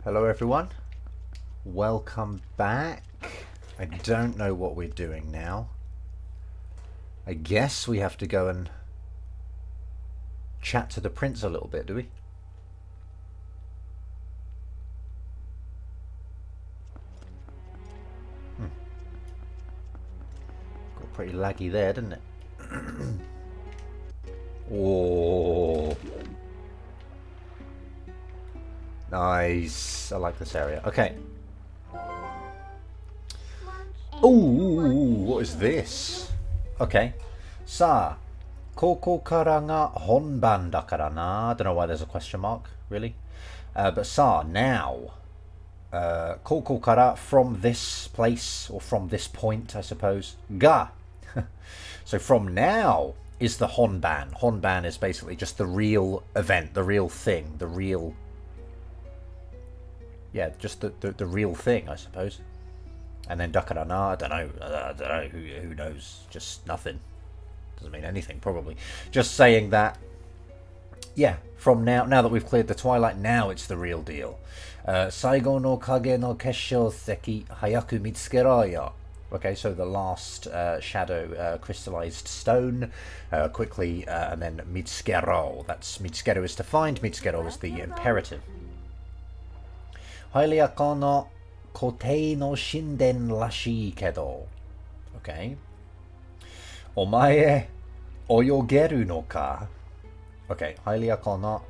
Hello everyone, welcome back. I don't know what we're doing now. I guess we have to go and chat to the prince a little bit, do we? Got pretty laggy there, didn't it? Oh, nice. I like this area. Okay. Ooh, what is this? Okay. Sa, koko kara ga honban dakara na. I don't know why there's a question mark, really. But sa, now. Koko kara, from this place, or from this point, I suppose. Ga. So from now is the honban. Honban is basically just the real event, the real thing, the real... Yeah, just the real thing, I suppose. And then dakara na, I don't know, who knows, just nothing. Doesn't mean anything, probably. Just saying that, yeah, from now that we've cleared the Twilight, now it's the real deal. Saigo no kage no keshou seki hayaku mitsukeraya. Okay, so the last shadow crystallized stone, quickly, and then mitsukero. That's mitsukero is to find, mitsukero is the imperative. Hailiaka no kotei no shinden rashii kedo. Okay. Omae oyogeru no ka? Okay, hailiaka no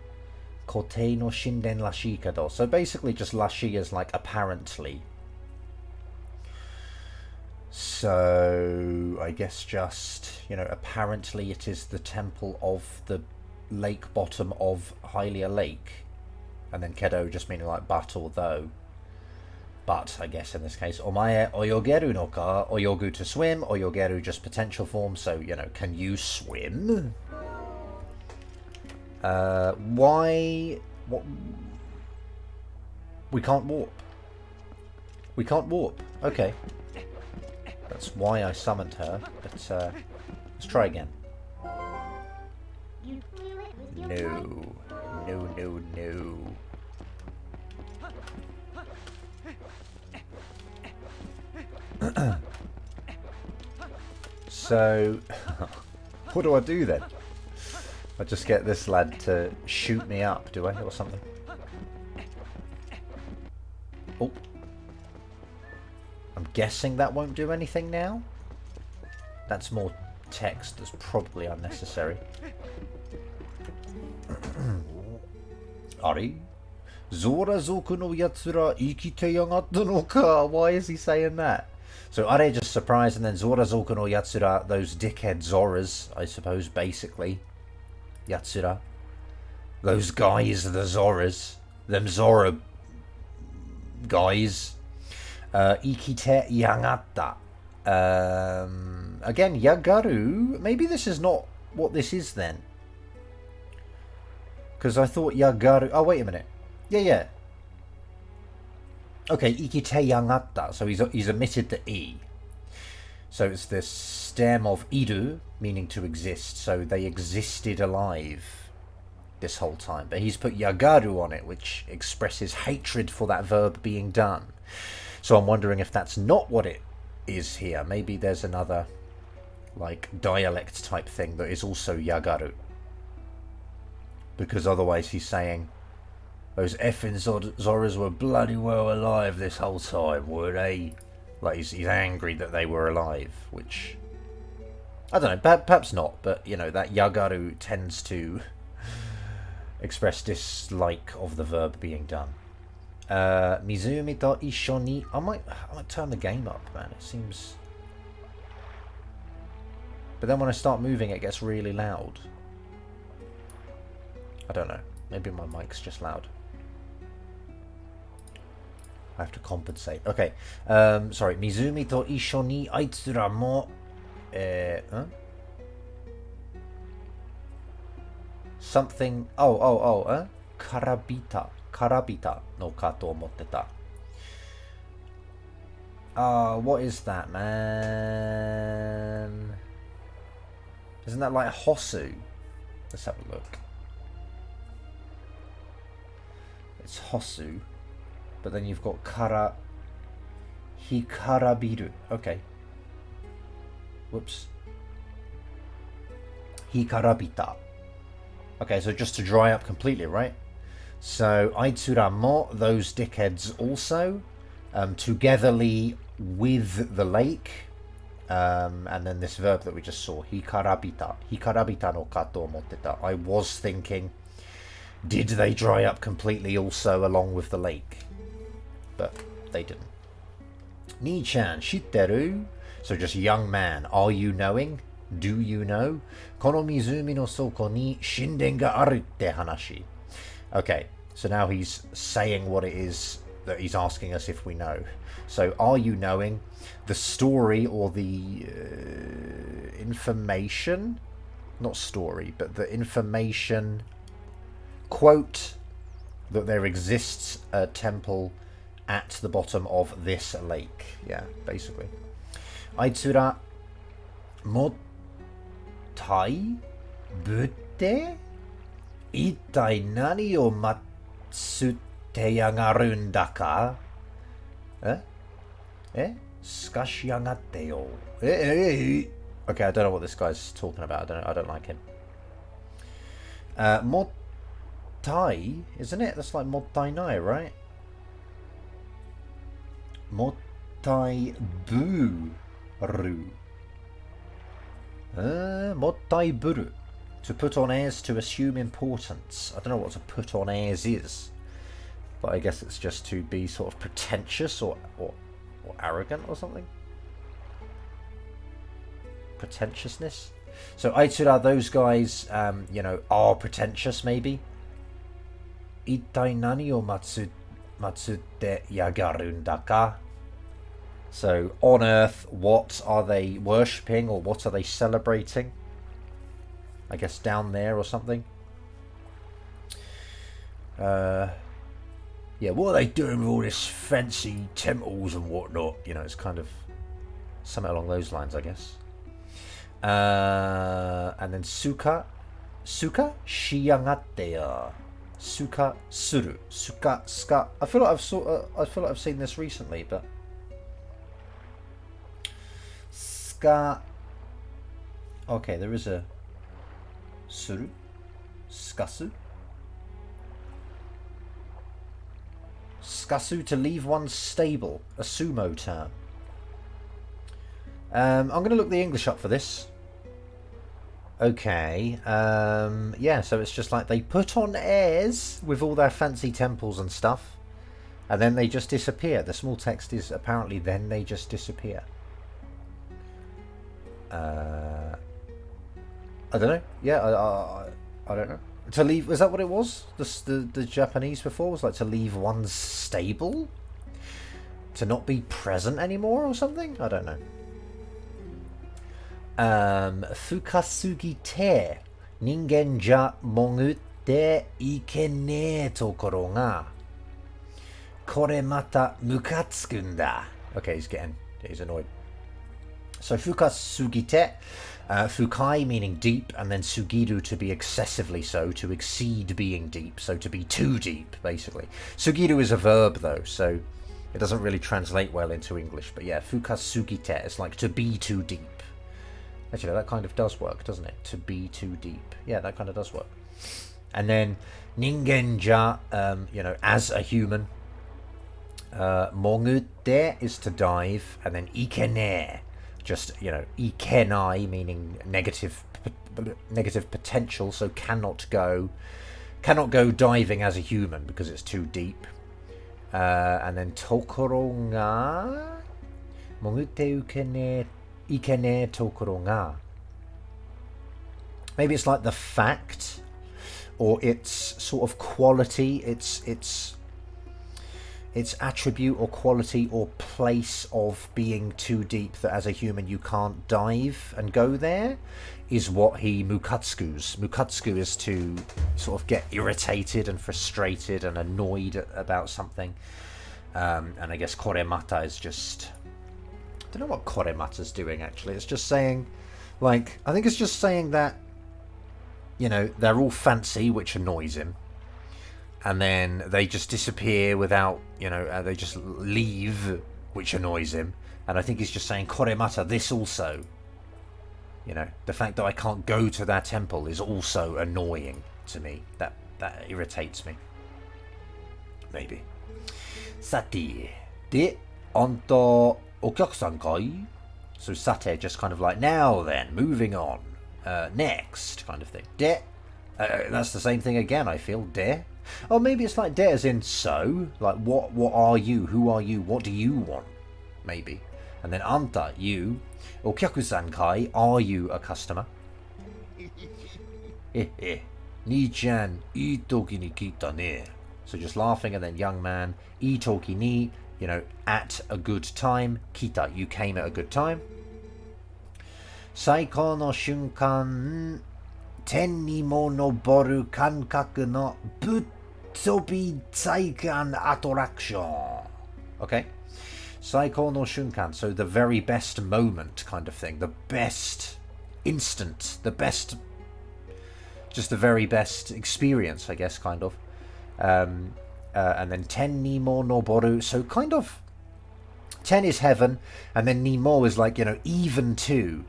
kotei no shinden rashii kedo. So basically just rashi is like apparently. So I guess just, you know, apparently it is the temple of the lake bottom of Hylia Lake. And then kedo just meaning like but or though. But I guess in this case, omae oyogeru no ka, oyogu to swim, oyogeru just potential form, so, you know, can you swim? Why? What? We can't warp. We can't warp. Okay. That's why I summoned her, but let's try again. No. No, no, no. So, what do I do then? I just get this lad to shoot me up, do I, or something? Oh. I'm guessing that won't do anything now? That's more text that's probably unnecessary. Ari? Zora zoku no yatsura ikite yagatta no ka? Why is he saying that? So Are just surprised, and then Zora zoku no yatsura, those dickhead Zoras, I suppose, basically. Yatsura. Those guys are the Zoras. Them Zora guys. Ikite yagatta. Again, yagaru. Maybe this is not what this is then. Because I thought yagaru... Oh, wait a minute. Yeah. Okay, ikite yagatta. So he's omitted the e. So it's the stem of iru, meaning to exist. So they existed alive this whole time. But he's put yagaru on it, which expresses hatred for that verb being done. So I'm wondering if that's not what it is here. Maybe there's another, like, dialect type thing that is also yagaru. Because otherwise he's saying, those effing Zoras were bloody well alive this whole time, were they? Like, he's angry that they were alive, which... I don't know, perhaps not, but, you know, that yagaru tends to express dislike of the verb being done. Mizumi to isho ni... I might turn the game up, man, it seems... But then when I start moving, it gets really loud. I don't know. Maybe my mic's just loud. I have to compensate. Okay. Sorry. Mizumi to isho ni aitsura mo... Something... Karabita. Karabita no ka to omotte ta. What is that, man? Isn't that like Hosu? Let's have a look. It's Hosu. But then you've got hikarabiru. Okay. Whoops. Hikarabita. Okay, so just to dry up completely, right? So, aitsura mo, those dickheads also, togetherly with the lake, and then this verb that we just saw, hikarabita. Hikarabita no ka to omotte. I was thinking, did they dry up completely also along with the lake? But they didn't. Ni-chan shitteru? So just young man, are you knowing? Do you know? Kono mizumi no soko ni shinden ga aru tte hanashi. Okay, so now he's saying what it is that he's asking us if we know. So, are you knowing the story or the information? Not story, but the information quote that there exists a temple at the bottom of this lake. Yeah, basically. Aitsura mottai butte ittai nani o matsutte yagarunda ka? Skashiyagatte yo. Okay, I don't know what this guy's talking about. I don't like him. Mottai, isn't it? That's like mottai nai, right? Mottai buru. Mottai buru. To put on airs, to assume importance. I don't know what to put on airs is. But I guess it's just to be sort of pretentious or arrogant or something. Pretentiousness. So aitsura, those guys, are pretentious maybe. Ittai nani o matsutte yagarunda ka? So on earth, what are they worshipping or what are they celebrating? I guess down there or something. Yeah, what are they doing with all this fancy temples and whatnot? You know, it's kind of something along those lines, I guess. And then suka shiyagatte ya. Suka suru. Suka ska. I feel like I've seen this recently, but ska. Okay, there is a suru, skasu. Skasu, to leave one's stable, a sumo term. I'm going to look the English up for this. Okay, yeah, so it's just like they put on airs with all their fancy temples and stuff, and then they just disappear. The small text is apparently then they just disappear. I don't know. Yeah, I don't know. To leave, was that what it was? The Japanese before was like to leave one's stable? To not be present anymore or something? I don't know. Fukasugite ningen ja mogutte ikenne tokoro ga kore mata mukatsukunda. Okay, he's annoyed. So fukasugite, fukai meaning deep, and then sugiru to be excessively so, to exceed being deep, so to be too deep, basically. Sugiru is a verb though, so it doesn't really translate well into English, but yeah, fukasugite is like to be too deep. Actually, that kind of does work, doesn't it? To be too deep. Yeah, that kind of does work. And then ningenja, as a human. Mogutte is to dive, and then ikene, just, ikenai meaning negative potential, so cannot go diving as a human because it's too deep. And then tokoro ga mogutte ikene tokoro ga. Maybe it's like the fact, or its sort of quality, its attribute or quality or place of being too deep that as a human you can't dive and go there, is what he mukatsukus. Mukatsuku is to sort of get irritated and frustrated and annoyed about something. And I guess koremata is just... I don't know what koremata's doing actually. It's just saying, I think it's just saying that, they're all fancy, which annoys him. and then they just disappear without, they just leave, which annoys him. And I think he's just saying, Koremata, this also. The fact that I can't go to that temple is also annoying to me. That irritates me. Maybe. Sati. De, anta, okyakusan kai? So sate, just kind of like, now then, moving on. Next, kind of thing. De. That's the same thing again, I feel. De. Oh, maybe it's like de as in so. Like, what are you? Who are you? What do you want? Maybe. And then anta, you. Okyaku-san kai, are you a customer? Ni-chan, ii toki ni kita ne. So just laughing, and then young man, ii toki ni, at a good time. Kita, you came at a good time. Saiko no shunkan, ten ni mo noboru kankaku no buttobi saikan attraction. Okay. Saiko no shunkan, so the very best moment kind of thing. The best instant. Just the very best experience, I guess, kind of. And then ten ni mo noboru, so kind of 10 is heaven, and then ni mo is like, even to.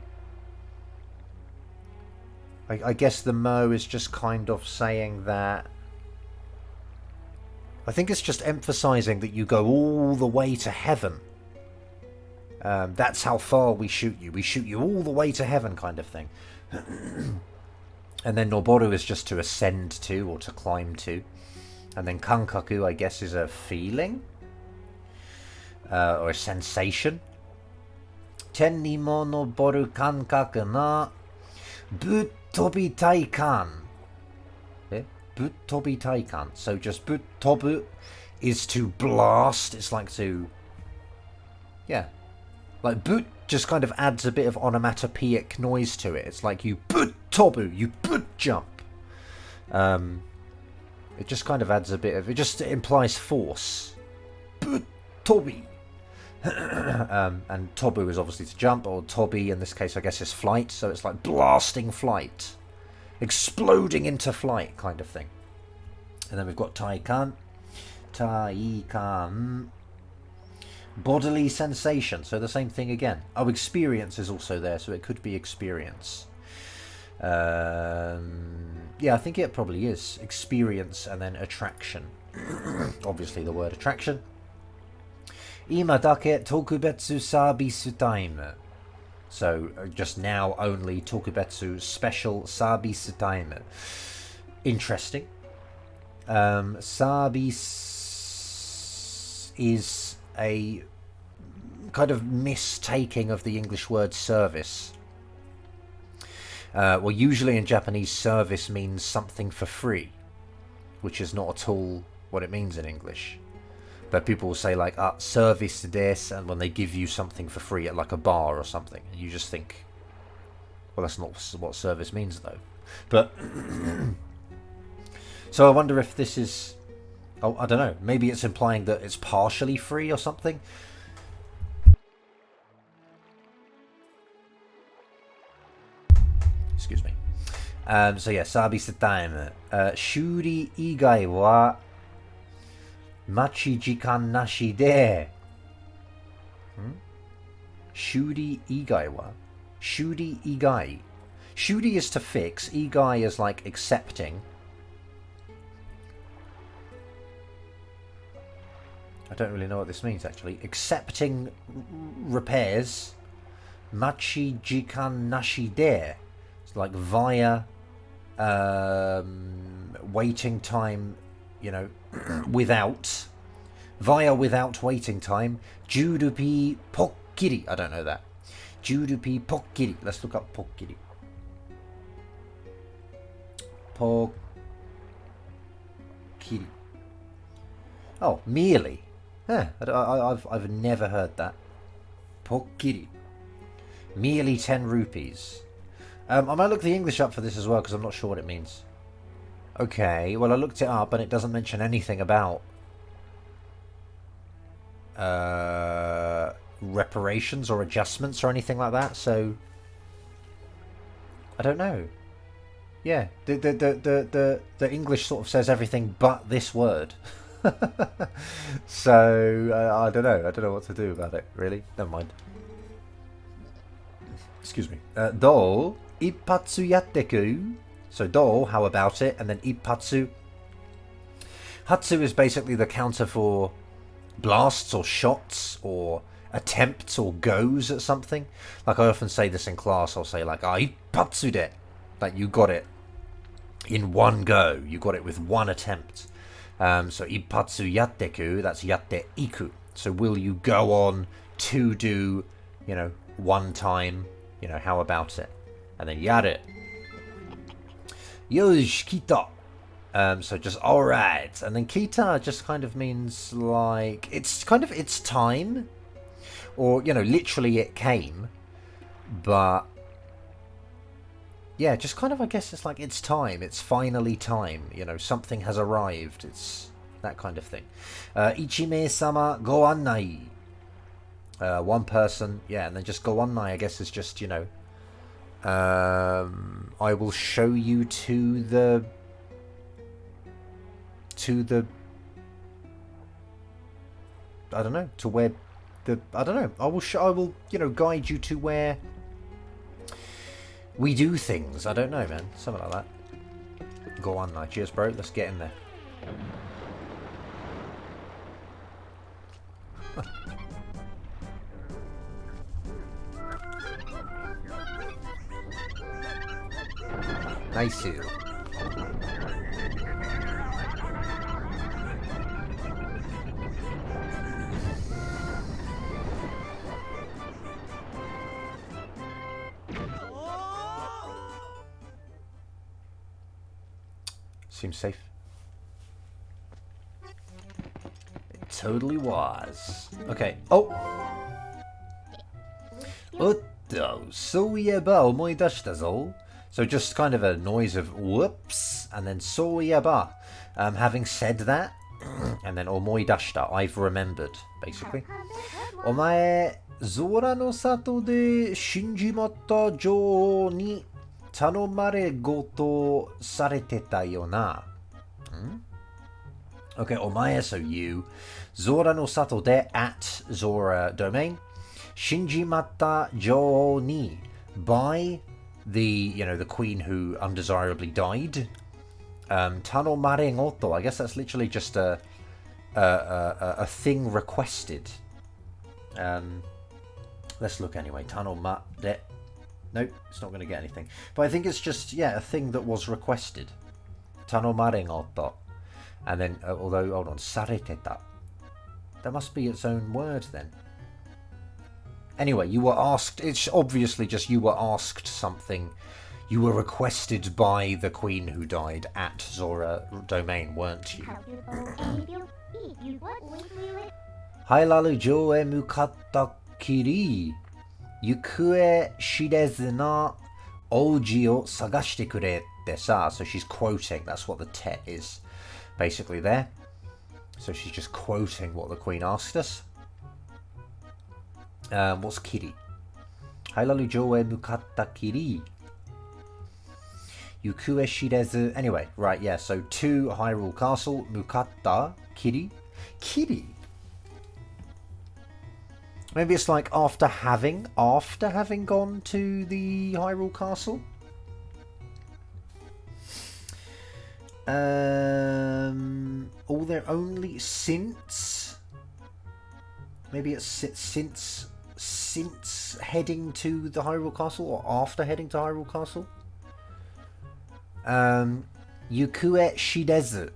I guess the mo is just kind of saying that. I think it's just emphasizing that you go all the way to heaven. That's how far we shoot you. We shoot you all the way to heaven, kind of thing. And then noboru is just to ascend to, or to climb to. And then kankaku, I guess, is a feeling. Or a sensation. Ten ni mo noboru kankaku na buttobi taikan. Buttobi taikan. So just buttobu is to blast. It's like to... Yeah. Like but just kind of adds a bit of onomatopoeic noise to it. It's like you buttobu, you but jump. It just kind of adds a bit of... It just implies force. Buttobi. And tobu is obviously to jump, or tobi in this case I guess is flight. So it's like blasting flight. Exploding into flight kind of thing. And then we've got taikan. Taikan. Bodily sensation, so the same thing again. Oh, experience is also there, so it could be experience. Yeah, I think it probably is. Experience and then attraction. Obviously the word attraction. Ima dake tokubetsu sabisu time. So just now only tokubetsu special sabisu time. Interesting. Sabis is a kind of mistaking of the English word service. Well, usually in Japanese, service means something for free, which is not at all what it means in English. But people will say like, service des, and when they give you something for free at like a bar or something, and you just think, well, that's not what service means though. But so I wonder if this is... Oh, I don't know. Maybe it's implying that it's partially free or something. Excuse me. So yeah, service time. Shuri igai wa machi jikan nashi de. Shuri igai wa. Shuri igai. Shuri is to fix. Igai is like accepting. I don't really know what this means actually. Accepting repairs. Machi jikan nashi de. It's like via waiting time, without. Via without waiting time. Jurupi pokkiri. I don't know that. Jurupi pokkiri. Let's look up pokkiri. Pokkiri. Oh, merely. I've never heard that. Pokkiri. Merely 10 rupees. I might look the English up for this as well, because I'm not sure what it means. Okay, well I looked it up and it doesn't mention anything about reparations or adjustments or anything like that, so I don't know. Yeah, the English sort of says everything but this word. So I don't know. I don't know what to do about it. Really, never mind. Excuse me. Do ippatsu yatteku. So do, how about it? And then ippatsu. Hatsu is basically the counter for blasts or shots or attempts or goes at something. Like I often say this in class. I'll say like, ippatsu de. Like you got it in one go. You got it with one attempt. So ippatsu yatteku, that's yatte iku. So will you go on to do, one time, how about it? And then yaru. Yosh kita. So just alright. And then kita just kind of means like, it's kind of, it's time. Or, literally it came. But yeah, just kind of, I guess it's like, it's time. It's finally time. Something has arrived. It's that kind of thing. Ichime-sama go annai. One person. Yeah, and then just go annai, I guess, is just, I will show you to the... I don't know, to where I don't know. I will, guide you to where we do things. I don't know, man. Something like that. Go on, now. Cheers, bro. Let's get in there. Nice. Seems safe. It totally was. Okay. Oh! Otto, souyeba omoidashita zo. So just kind of a noise of whoops, and then souyeba. Having said that, and then omoidashita, I've remembered, basically. Omae, Zora no Sato de Shinjimatta Jo ni tanomare goto sareteta yo na. Okay, omae, so you. Zora no Sato de, at Zora domain. Shinjimatta Jo ni, by the, the queen who undesirably died. Tanomare goto, I guess that's literally just a thing requested. Let's look anyway. Tanomare. Nope, it's not going to get anything. But I think it's just, a thing that was requested. Tanomare goto. And then, although, hold on, sareteta. That must be its own word then. Anyway, you were asked, it's obviously just you were asked something. You were requested by the queen who died at Zora domain, weren't you? Hailaru jo e mukatta kiri. Yukue shirezu na ouji o sagashite kurete sa. So she's quoting, that's what the te is basically there. So she's just quoting what the queen asked us. What's kiri? Hailaru jo e mukatta kiri. Yukue shirezu. Anyway, right, yeah, so to Hyrule Castle, mukatta kiri. Kiri? Maybe it's like after having gone to the Hyrule Castle. Or they're only since. Maybe it's since heading to the Hyrule Castle or after heading to Hyrule Castle. Yukue shirezu.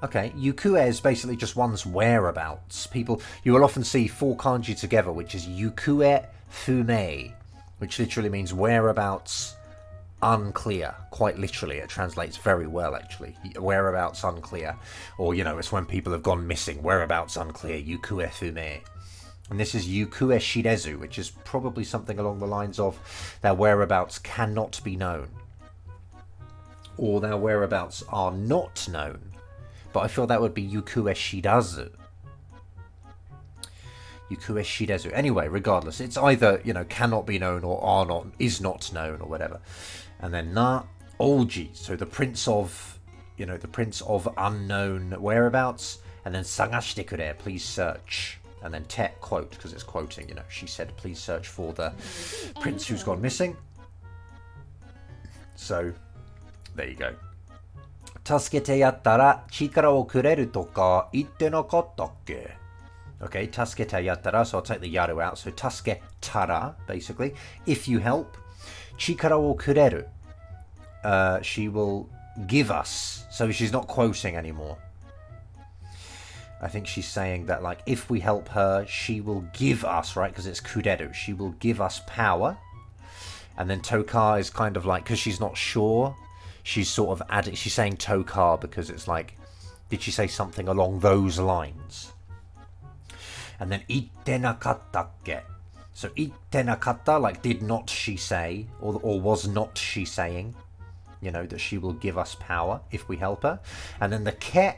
Okay, yukue is basically just one's whereabouts. You will often see four kanji together, which is yukue fume, which literally means whereabouts unclear. Quite literally, it translates very well, actually. Whereabouts unclear. Or, it's when people have gone missing. Whereabouts unclear, yukue fume. And this is yukue shirezu, which is probably something along the lines of their whereabouts cannot be known. Or their whereabouts are not known. But I feel that would be yukue shirazu. Yukue shirezu. Anyway, regardless, it's either, cannot be known or is not known or whatever. And then na Olji, so the prince of unknown whereabouts. And then sagashite kure, please search. And then te, quote, because it's quoting, she said, please search for the prince who's gone missing. So, there you go. Tasukete yattara chikara wo kureru toka itte nakatta kke? Okay, tasukete yattara, so I'll take the yaru out. So, tasuketara, basically. If you help. Chikara wo kureru. She will give us. So, she's not quoting anymore. I think she's saying that, like, if we help her, she will give us, right? Because it's kureru. She will give us power. And then toka is kind of like, because she's not sure, she's sort of adding, she's saying toka because it's like, did she say something along those lines? And then itte nakatta kke. So itte nakatta, like, did not she say, or was not she saying, that she will give us power if we help her. And then the ke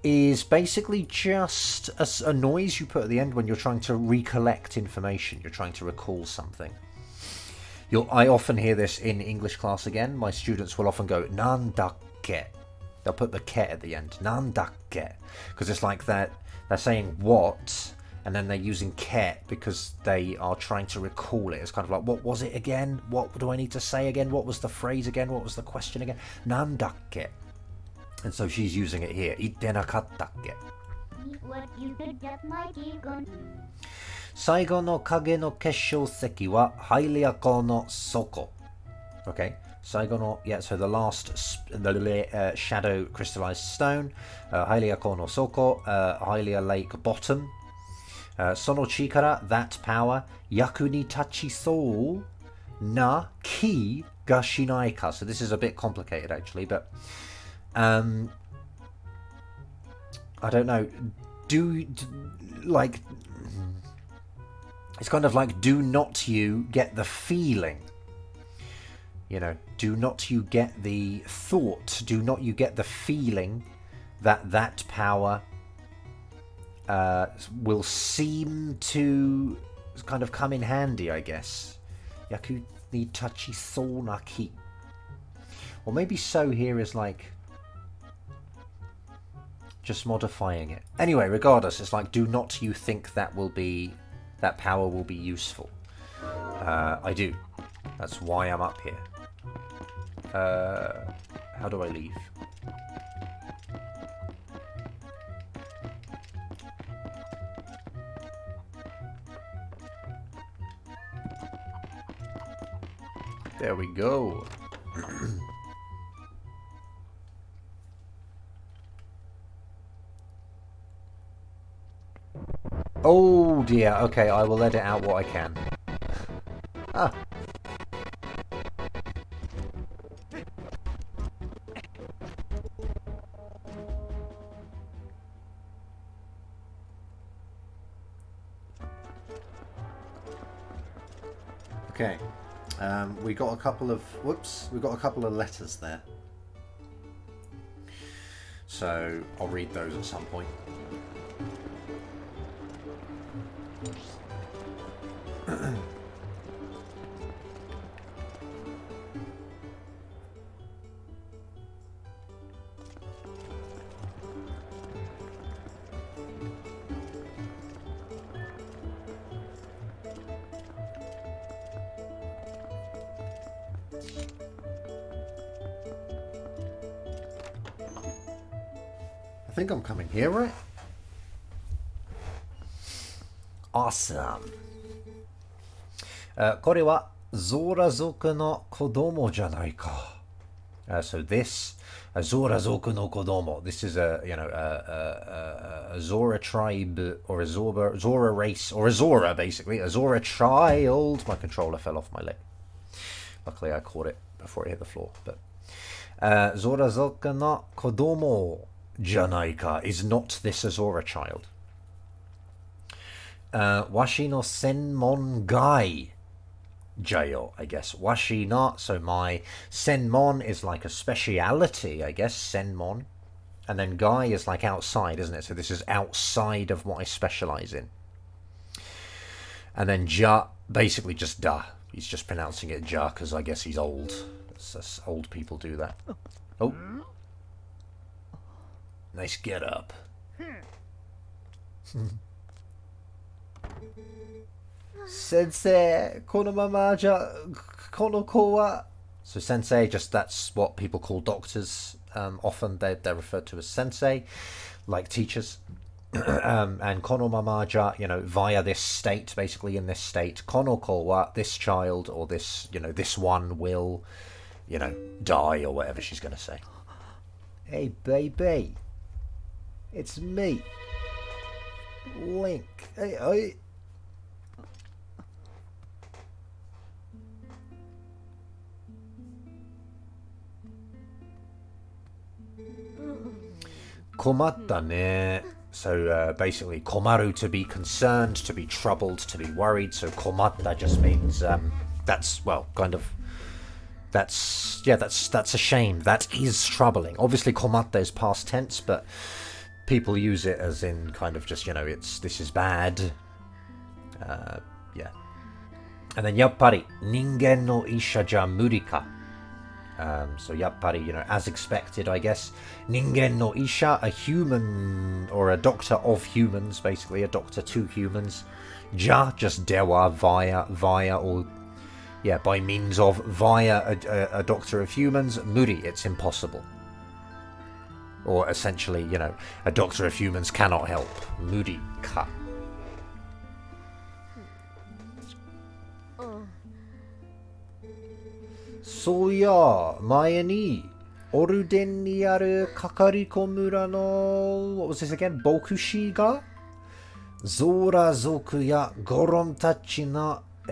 is basically just a noise you put at the end when you're trying to recollect information. You're trying to recall something. I often hear this in English class again. My students will often go, nandakke. They'll put the ke at the end. Nandakke. Because it's like that they're saying what, and then they're using ke because they are trying to recall it. It's kind of like, what was it again? What do I need to say again? What was the phrase again? What was the question again? Nandakke. And so she's using it here. Itte nakatta kke. What you did that mighty gun. 最後の影の結晶石はハイリアコの底. Okay. 最後の, yeah, so the last shadow crystallized stone. ハイリアコの底. Hylia Lake bottom. その力, that power. 役に立ちそうな気がしないか. So this is a bit complicated actually, but I don't know. Like, it's kind of like, do not you get the feeling? Do not you get the thought? Do not you get the feeling that power will seem to kind of come in handy, I guess. Yaku ni tachisou na ki. Or maybe so here is like just modifying it. Anyway, regardless, it's like, do not you think that power will be useful? I do. That's why I'm up here. How do I leave? There we go. Oh dear, okay, I will edit out what I can. Ah. Okay, we got a couple of, we got a couple of letters there. So I'll read those at some point. I think I'm coming here, right? Awesome. これはゾラ族の子供じゃないか。So this, Zora Zoku no Kodomo. This is a Zora tribe or a Zora race or a Zora basically, a Zora child. My controller fell off my leg. Luckily I caught it before it hit the floor. But Zora Zoku no Kodomo janaika, is not this a Zora child? Washi no senmon gai jayo, I guess. Washi no, so my senmon is like a speciality, I guess, senmon. And then gai is like outside, isn't it? So this is outside of what I specialize in. And then ja, basically just da. He's just pronouncing it ja because I guess he's old. That's old people do that. Oh. Nice get up. Sensei, kono mama ja kono ko wa. So sensei, just that's what people call doctors. Often they're referred to as sensei, like teachers. And kono mama ja, you know, via this state, basically in this state. Kono ko wa, this child or this, you know, this one will, you know, die or whatever she's going to say. Hey, baby. It's me. Link. Hey. Komatta ne. So basically, komaru, to be concerned, to be troubled, to be worried. So komatta just means that's, well, kind of, that's a shame. That is troubling. Obviously, komatta is past tense, but people use it as in kind of just, you know, this is bad. Yeah. And then yappari, ningen no isha ja muri ka. So yappari, you know, as expected, I guess. Ningen no isha, a human or a doctor of humans, basically a doctor to humans. Ja, just dewa, via, or yeah, by means of, via a doctor of humans. Muri, it's impossible. Or essentially, you know, a doctor of humans cannot help. Muri ka. So yeah, 前にオルデンにあるカカリコ村の what was this again? 牧師がゾーラ族やゴロンたちの、治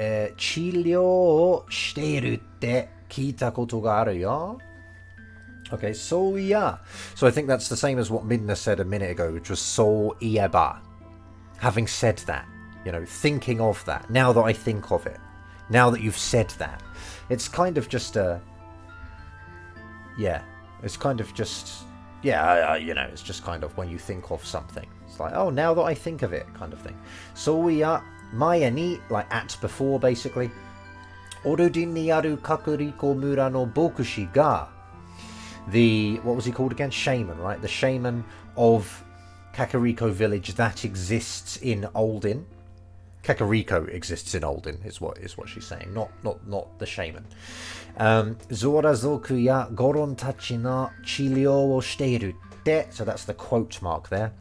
療をしているって聞いたことがあるよ。Okay, so yeah. So I think that's the same as what Minna said a minute ago, which was so ieba. Having said that, you know, thinking of that, now that I think of it, now that you've said that, it's kind of just a, yeah, it's kind of just, yeah, you know, it's just kind of when you think of something. It's like, oh, now that I think of it, kind of thing. So we are, maya ni, like at before, basically. Orudin ni aru kakuriko mura no bokushi ga. The, what was he called again? Shaman, right? The shaman of Kakariko village that exists in Oldin. Kakariko exists in Oldin, is what she's saying, not the shaman. Zora zoku ya goron tachi no chiryou o shiteiru te. So that's the quote mark there.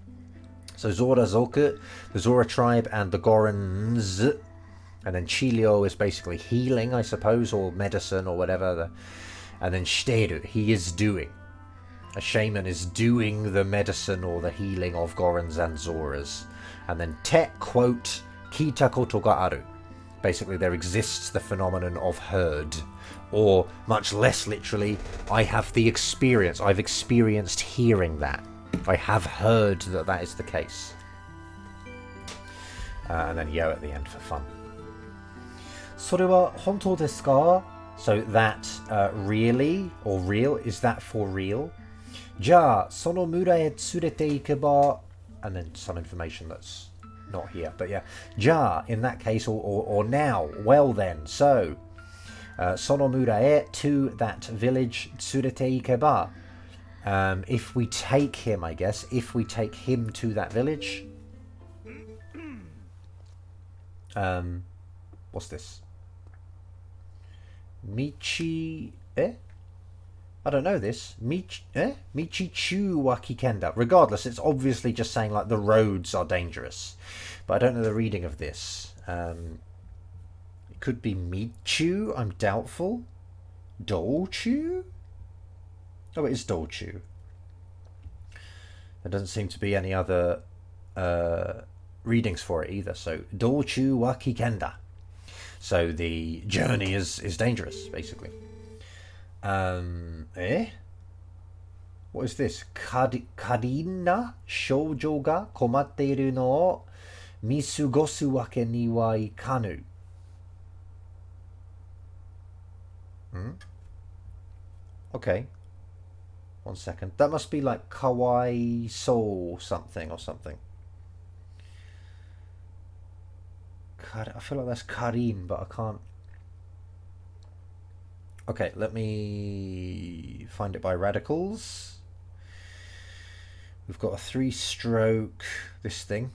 So Zora zoku, the Zora tribe, and the Gorons, and then chiryou is basically healing, I suppose, or medicine or whatever. And then shiteiru, he is doing. A shaman is doing the medicine or the healing of Gorons and Zoras. And then te, quote, kita koto ga aru. Basically, there exists the phenomenon of heard. Or, much less literally, I have the experience. I've experienced hearing that. I have heard that that is the case. And then yo at the end for fun. それは本当ですか? So that really, or real, is that for real? じゃあ、その村へ連れて行けば, and then some information that's not here, but yeah. じゃあ, in that case, or now, well then, so, その村へ, to that village, 連れて行けば, if we take him, I guess, if we take him to that village, what's this? Michi, I don't know this. Michi chu wa kikenda. Regardless, it's obviously just saying like the roads are dangerous. But I don't know the reading of this. It could be Michu, I'm doubtful. Dolchu? Oh, it is Dolchu. There doesn't seem to be any other readings for it either. So, Dolchu wa kikenda. So the journey is dangerous, basically. What is this? Karina shoujo ga komatteiru no o misugosu wake ni wa ikanu. Okay. 1 second. That must be like kawaii so something or something. I feel like that's Karin, but I can't. Okay, let me find it by radicals. We've got a 3-stroke, this thing.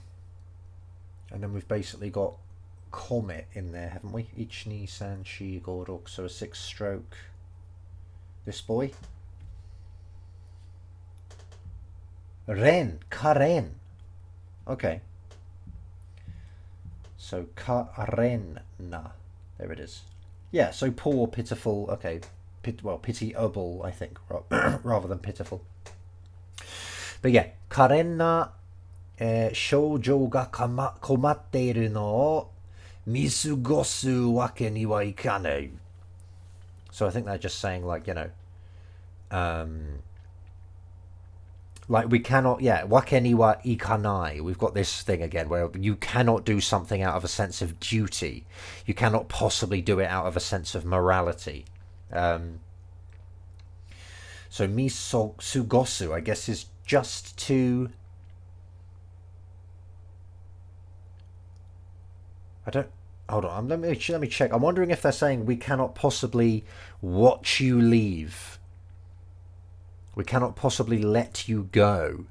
And then we've basically got Comet in there, haven't we? Ichni, Sanshi, Gorok, so a 6-stroke. This boy. Ren, Karen. Okay. So Karenna. There it is. Yeah, so poor, pitiful. Okay. Pitiable, I think, rather than pitiful. But yeah, Karenna 症状が困っているのを見過ごすわけにはいかない. So I think they're just saying, like, you know, like we cannot, yeah, わけにはいかない. We've got this thing again where you cannot do something out of a sense of duty. You cannot possibly do it out of a sense of morality. So 見過ごす, I guess, is just to... I don't... Hold on, let me check. I'm wondering if they're saying we cannot possibly watch you leave. We cannot possibly let you go.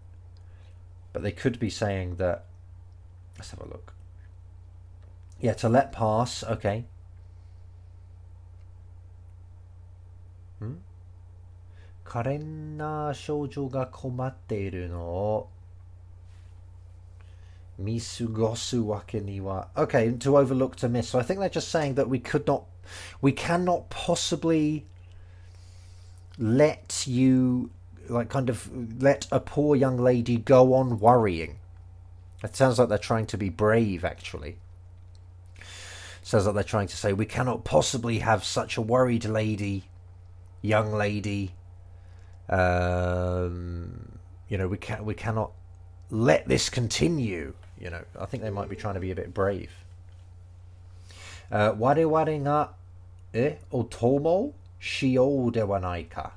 But they could be saying that... Let's have a look. Yeah, to let pass, okay. 可憐な少女が困っているのを見過ごすわけには... Okay, to overlook, to miss. So I think they're just saying that we cannot possibly let you, like, kind of let a poor young lady go on worrying. It sounds like they're trying to be brave, actually. Sounds like they're trying to say we cannot possibly have such a worried lady, young lady. You know, we cannot let this continue. You know, I think they might be trying to be a bit brave. 我々がお供しようではないか.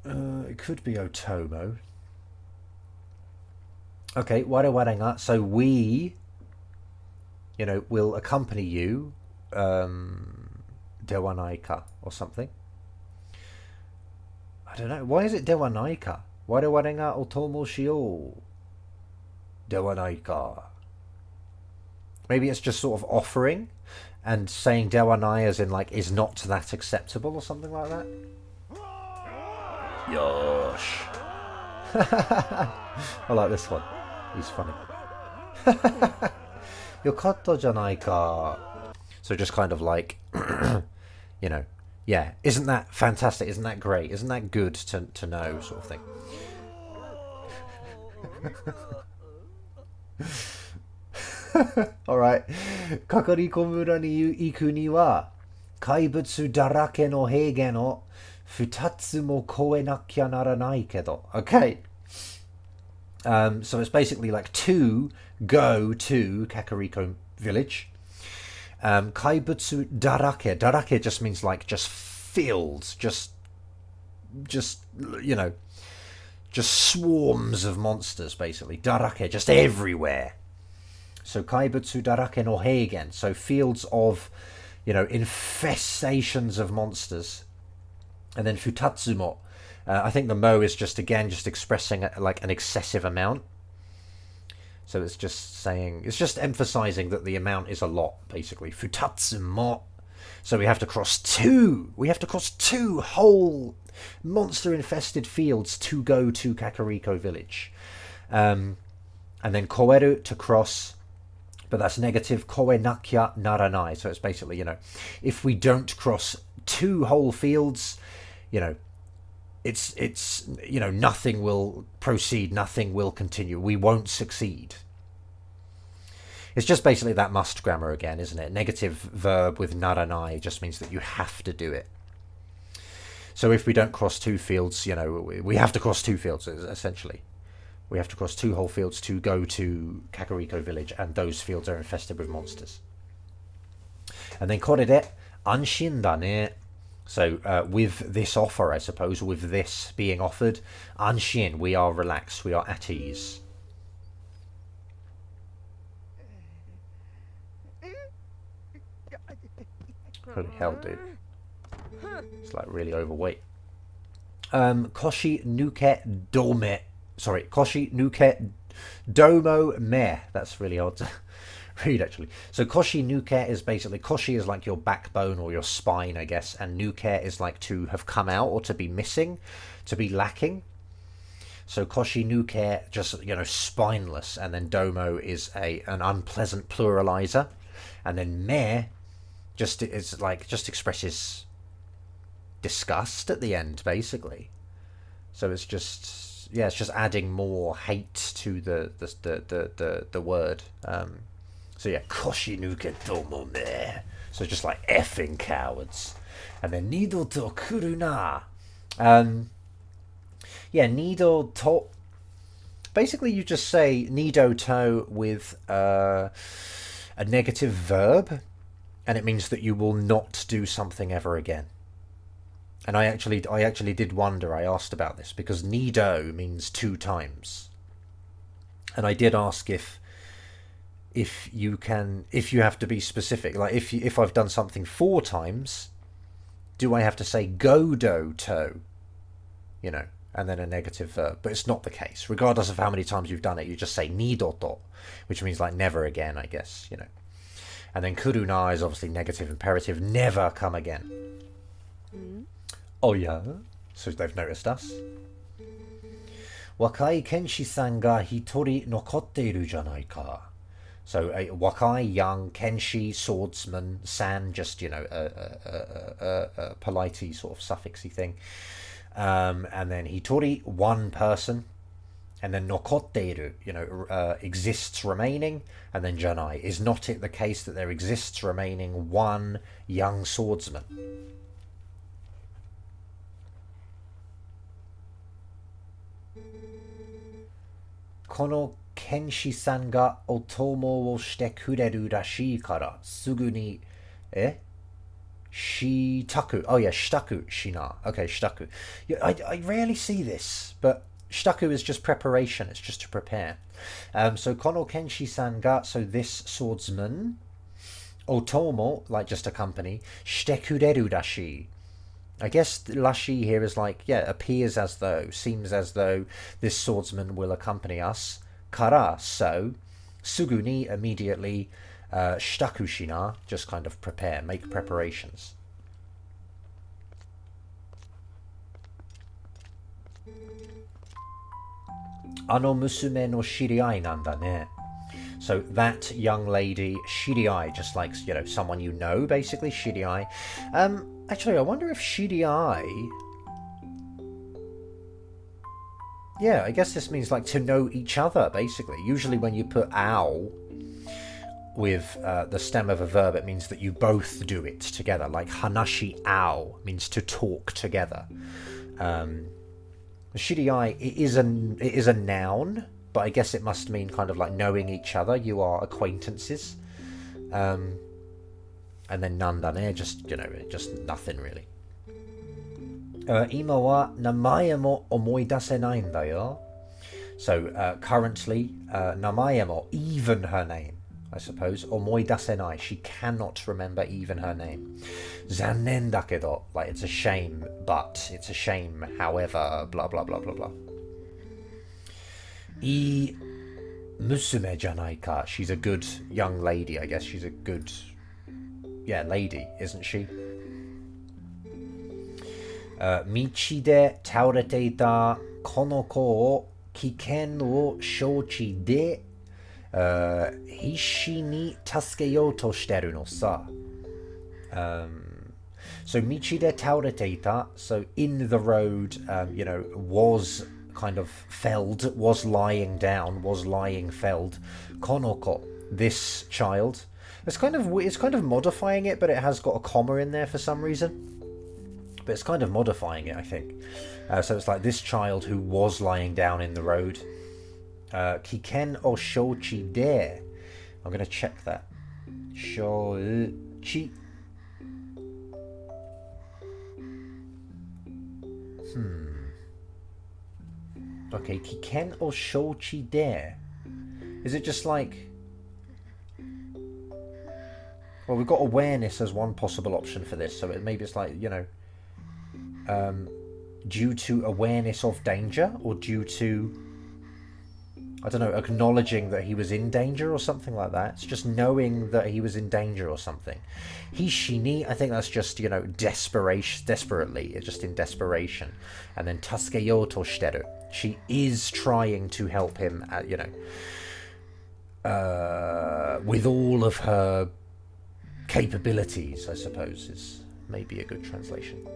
It could be otomo. Okay, 我々が, so we, you know, will accompany you, ではないか or something. I don't know. Why is it ではないか? 我々がお供しようではないか. Maybe it's just sort of offering and saying ではない as in, like, is not that acceptable or something like that. Yosh. I like this one. He's funny. よかったじゃないか. So just kind of like, you know, yeah, isn't that fantastic? Isn't that great? Isn't that good to know, sort of thing? Alright. かかりこ村に行くには怪物だらけの平原を2つも越えなきゃならないけど. Okay. So it's basically like to go to Kakariko village. 怪物だらけ. Darake just means like just fields, just you know, just swarms of monsters basically. Darake, just everywhere. So kaibutsu darake no heigen, so fields of, you know, infestations of monsters. And then futatsumo, I think the mo is just again just expressing like an excessive amount. So it's just saying, it's just emphasizing that the amount is a lot, basically. Futatsumo. So we have to cross two whole monster-infested fields to go to Kakariko village. And then koeru, to cross, but that's negative. Koe nakya naranai. So it's basically, you know, if we don't cross 2 whole fields, you know, it's you know, nothing will proceed, nothing will continue. We won't succeed. It's just basically that must grammar again, isn't it? Negative verb with naranai just means that you have to do it. So if we don't cross 2 fields, you know, we have to cross 2 fields, essentially. We have to cross 2 whole fields to go to Kakariko village, and those fields are infested with monsters. And then これで安心だね. So with this offer, I suppose, with this being offered, anshin, we are relaxed, we are at ease. Holy hell, dude. It's like really overweight. Koshi nuke dome. Sorry, Koshi nuke domo me. That's really odd to read, actually. So Koshi nuke is basically, Koshi is like your backbone or your spine, I guess, and nuke is like to have come out or to be missing, to be lacking. So Koshi nuke, just, you know, spineless, and then domo is an unpleasant pluralizer, and then me just is like, just expresses disgust at the end, basically. So it's just, yeah, it's just adding more hate to the word. So yeah, koshi nuke domo me. So just like effing cowards. And then nido to kuru na. Yeah, nido to. Basically, you just say nido to with a negative verb, and it means that you will not do something ever again. And I actually did wonder. I asked about this because nido means 2 times, and I did ask if you have to be specific. Like if I've done something 4 times, do I have to say godo to, you know, and then a negative verb? But it's not the case. Regardless of how many times you've done it, you just say nidoto, which means like never again, I guess, you know. And then kuruna is obviously negative imperative, never come again. Oh yeah, so they've noticed us. Wakai kenshi-san ga hitori nokotteru janai ka. So a wakai, young, kenshi, swordsman, san, just, you know, a politey sort of suffixy thing. And then hitori, 1 person. And then nokotteru, you know, exists, remaining. And then janai, is not it the case that there exists remaining 1 young swordsman? Kono kenshi-san ga otomo wo shite kureru rashii kara sugu ni shitaku. Oh yeah, shitaku shina. Okay, shitaku. Yeah, I rarely see this, but shitaku is just preparation. It's just to prepare. So kono kenshi-san ga, so this swordsman, otomo, like just a company, shite kureru rashii. I guess rashi here is like, yeah, appears as though, seems as though this swordsman will accompany us. Kara, so. Sugu ni, immediately. Shitaku shina, just kind of prepare, make preparations. Ano musume no shiriai nanda ne. So that young lady, shiriai, just like, you know, someone you know, basically, shiriai. Actually, I wonder if shiriai... Yeah, I guess this means like to know each other, basically. Usually when you put ao with the stem of a verb, it means that you both do it together. Like hanashi ao means to talk together. Shiriai, it is a noun, but I guess it must mean kind of like knowing each other. You are acquaintances. And then nandane, just, you know, just nothing really. Ima wa namae mo omoidasenai nda yo. So currently, namae mo, even her name, I suppose. Omoidasenai, she cannot remember even her name. Zannen dakedo, like it's a shame, but it's a shame, however, blah blah blah blah blah. I musume janai ka, she's a good young lady, I guess. She's a good, yeah, lady, isn't she? Michi de taurete ita kono ko o kiken wo shouchi de hishi ni tasukeyou to shiteru no sa. So michi de taurete ita, so in the road, you know, was kind of felled, was lying down, was lying felled. Konoko, this child. It's kind of modifying it, but it has got a comma in there for some reason. But it's kind of modifying it, I think. So it's like this child who was lying down in the road. Kiken o shouchi de. I'm going to check that. Shouchi. Okay, kiken o shouchi de. Is it just like... Well, we've got awareness as one possible option for this, so maybe it's like, you know, due to awareness of danger, or due to, I don't know, acknowledging that he was in danger or something like that. It's just knowing that he was in danger or something. Hishini, I think that's just, you know, desperately. It's just in desperation. And then tasukeyo to shiteru. She is trying to help him, you know, with all of her capabilities, I suppose, is maybe a good translation.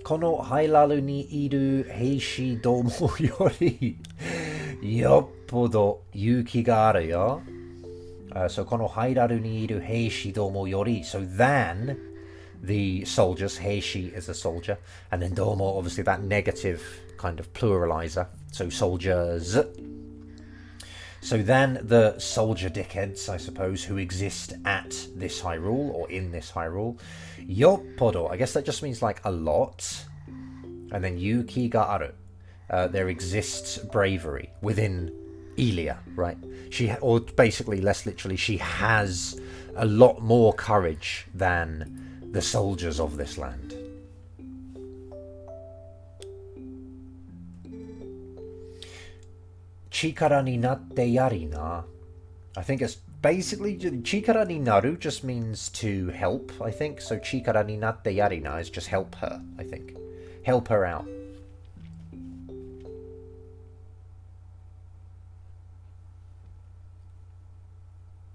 Kono hailaru ni iru heishi domo yori yoppodo yuki ga aru yo. So kono hailaru ni iru heishi domo yori. So than the soldiers, heishi is a soldier, and then domo, obviously that negative kind of pluralizer. So soldiers. So then the soldier dickheads, I suppose, who exist at this Hyrule, or in this Hyrule. Yoppodo, I guess that just means like a lot. And then yuki ga aru. There exists bravery within Elia, right? Or basically, less literally, she has a lot more courage than the soldiers of this land. Chikara ni natte yari na. I think it's basically chikara ni naru just means to help, I think. So chikara ni natte yari na is just help her, I think. Help her out.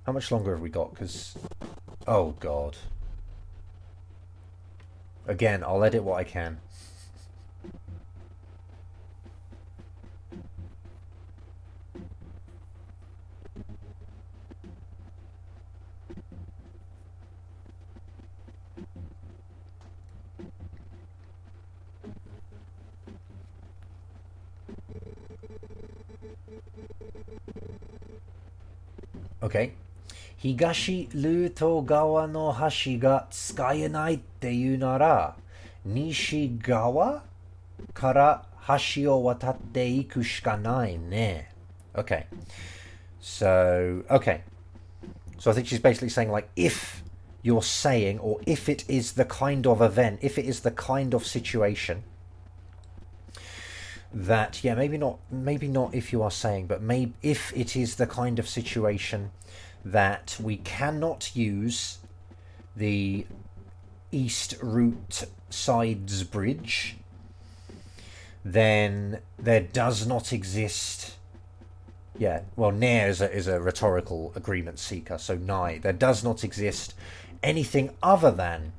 How much longer have we got? Because, oh god. Again, I'll edit what I can. Okay. 東ルート側の橋が使えないっていうなら、西側から橋を渡っていくしかないね。Okay. So, okay. So I think she's basically saying, like, if you're saying, or if it is the kind of event, if it is the kind of situation that, yeah, maybe not if you are saying, but maybe if it is the kind of situation that we cannot use the East Route Sides Bridge, then there does not exist... Yeah, well, Nair is a rhetorical agreement seeker, so Nai. There does not exist anything other than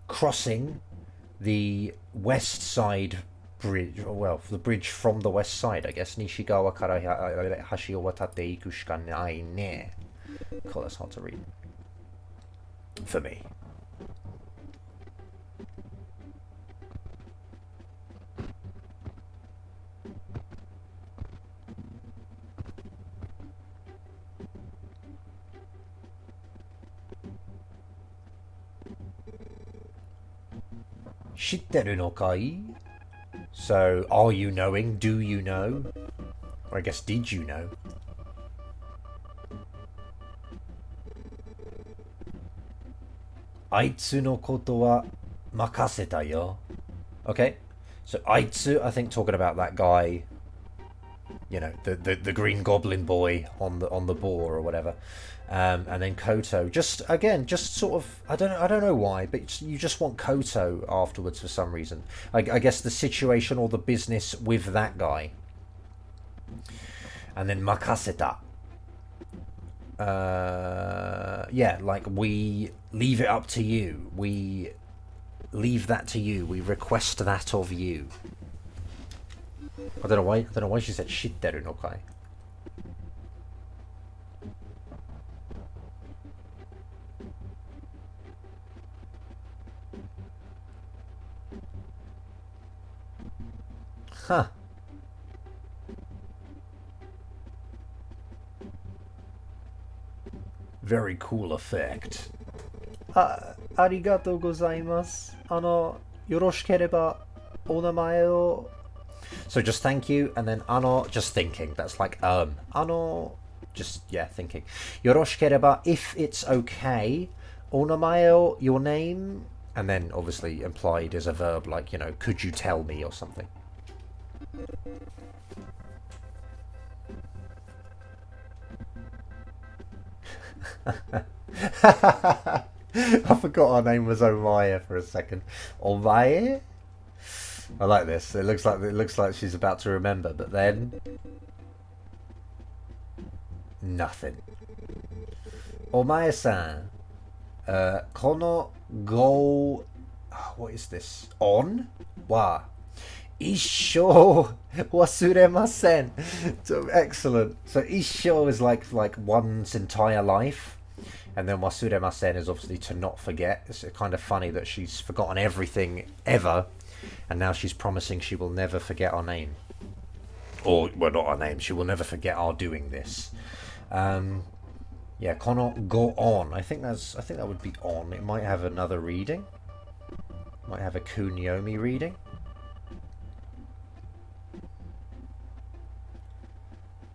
crossing the west side bridge, or, well, the bridge from the west side, I guess. Nishigawa kara hashi o watatte iku shika nai ne. Cool, that's hard to read. For me. Shitteru no kai? So, are you knowing? Do you know? Or I guess, did you know? Aitsu no koto wa makaseta yo. Okay, so Aitsu, I think talking about that guy, you know, the green goblin boy on the boar or whatever. And then Koto, just sort of, I don't know why, but you just want Koto afterwards for some reason. I guess the situation or the business with that guy. And then Makaseta. Yeah, like, we leave it up to you. We leave that to you. We request that of you. I don't know why she said shitteru no kai. Huh. Very cool effect. ありがとうございます。yoroshikereba onamae o. So just thank you, and then just thinking. That's like just thinking. Yoroshikereba, if it's okay, onamae o, your name, and then obviously implied is a verb like, could you tell me or something. I forgot her name was Omaya for a second. Omae? I like this. It looks like she's about to remember, but then nothing. Omae-san, kono go. What is this? On wa issho wasuremasen. So excellent. So issho is like one's entire life, and then wasuremasen is obviously to not forget. It's kind of funny that she's forgotten everything ever, and now she's promising she will never forget our name. Or, well, not our name. She will never forget our doing this. Kono go on. I think that would be on. It might have another reading. Might have a kunyomi reading.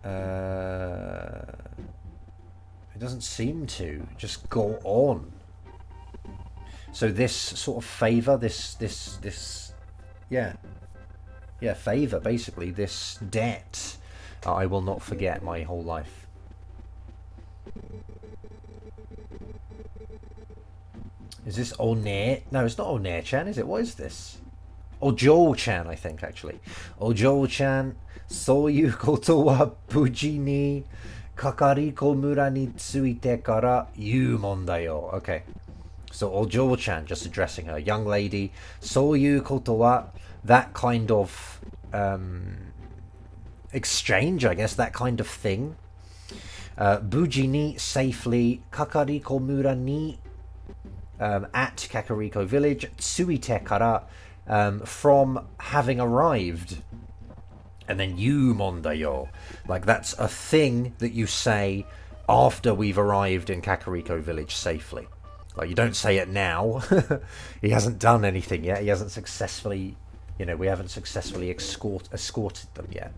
It doesn't seem to. Just go on. So this sort of favour, favour, basically, this debt I will not forget my whole life. Is this One? No, it's not One-chan, is it? What is this? Ojo-chan, I think, actually. Ojo-chan, souyu koto wa buji ni kakariko mura ni tsuite kara iu mondai yo. Okay. So Ojo-chan, just addressing her. Young lady, souyu koto wa, that kind of exchange, I guess, that kind of thing. Buji ni, safely. Kakariko mura ni, at Kakariko village. Tsuite kara, from having arrived. And then yu mondayo, like that's a thing that you say after we've arrived in Kakariko village safely. Like, you don't say it now. He hasn't done anything yet. He hasn't successfully, we haven't successfully escorted them yet.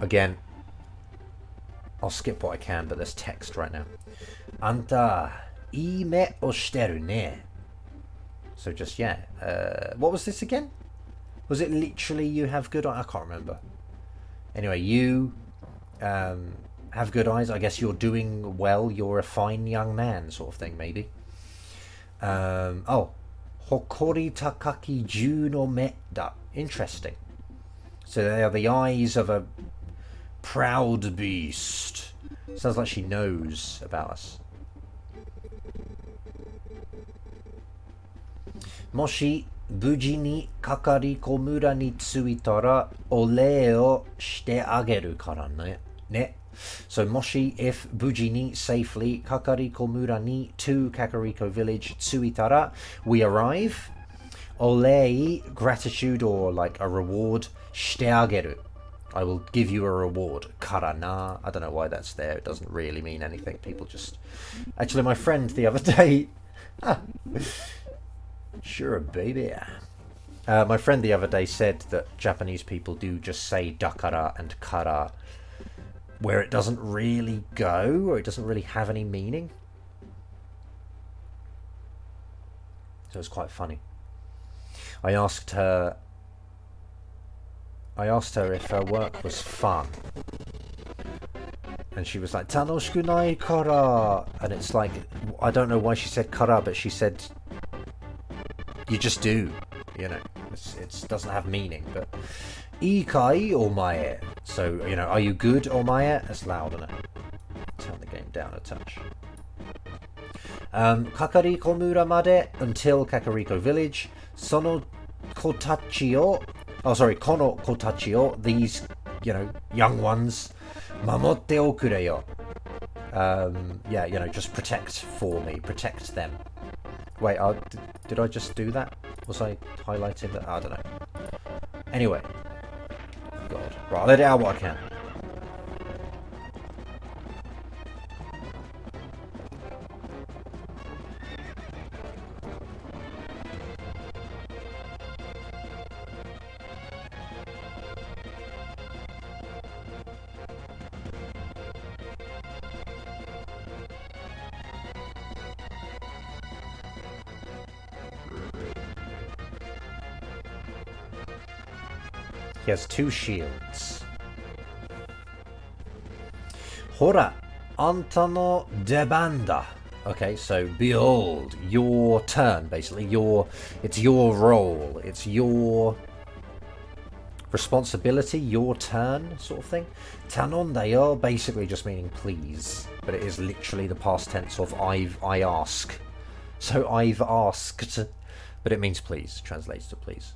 Again, I'll skip what I can, but there's text right now. Anta, ii me o shiteru ne. So just, what was this again? Was it literally you have good eyes? I can't remember. Anyway, you have good eyes. I guess you're doing well. You're a fine young man, sort of thing, maybe. Hokori takaki ju no me da. Interesting. So they are the eyes of a proud beast. Sounds like she knows about us. Moshi buji ni kakariko mura ni tsuitara ole o shite ageru kara ne. So Moshi, if buji ni, safely, kakariko mura ni, to Kakariko village, tsuitara, we arrive. Ole, gratitude or like a reward. Shite ageru, I will give you a reward. Kara na, I don't know why that's there. It doesn't really mean anything. People just... Actually, my friend the other day... Sure, baby. My friend the other day said that Japanese people do just say dakara and kara where it doesn't really go, or it doesn't really have any meaning. So it's quite funny. I asked her if her work was fun, and she was like, "Tanoshiku nai kara," and it's like, I don't know why she said kara, but she said, you just do, it doesn't have meaning. But ikai omae, so are you good omae? That's loud, isn't it? Turn the game down a touch. Kakariko mura made, until Kakariko village. Sono kotachi o, kono kotachi o, these young ones. Mamotte okure yo, just protect for me, protect them. Wait, did I just do that? Was I highlighting that? I don't know. Anyway. God. Right, I'll edit out what I can. He has 2 shields. Hora, anta no debanda. Okay, so behold, your turn, basically. It's your role. It's your responsibility, your turn, sort of thing. Tanondayo, basically just meaning please. But it is literally the past tense of I ask. So I've asked. But it means please. Translates to please.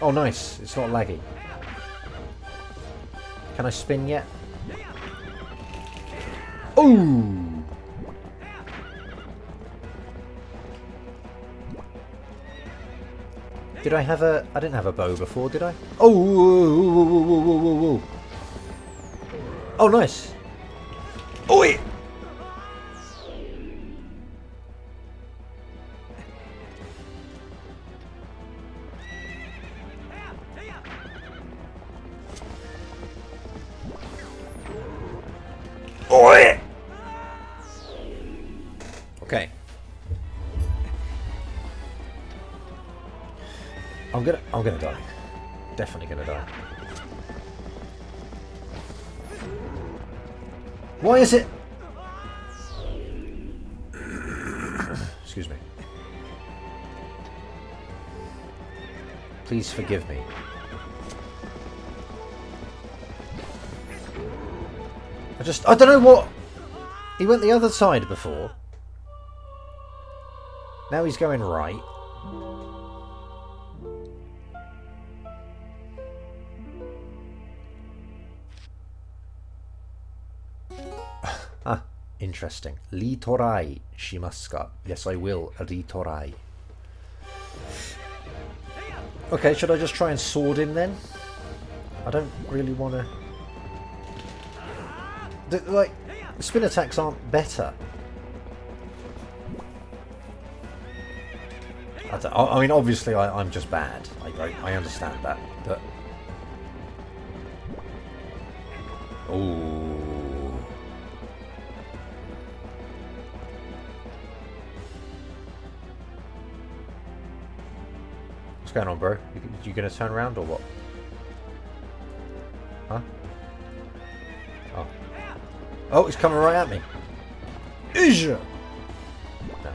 Oh, nice. It's not laggy. Can I spin yet? Ooh! Did I have a... I didn't have a bow before, did I? Oh! Oh, nice! Oi! Oi! Okay. I'm gonna die. Definitely gonna die. Why is it? Excuse me. Please forgive me. I don't know what... He went the other side before. Now he's going right. Ah, interesting. Ritorai shimasu ka? Yes, I will. Ritorai. Okay, should I just try and sword him then? I don't really want to... Like, spin attacks aren't better. I mean, obviously, I'm just bad. I understand that, but... Ooh. What's going on, bro? You gonna turn around or what? Huh? Oh. Oh, he's coming right at me. Isha! No.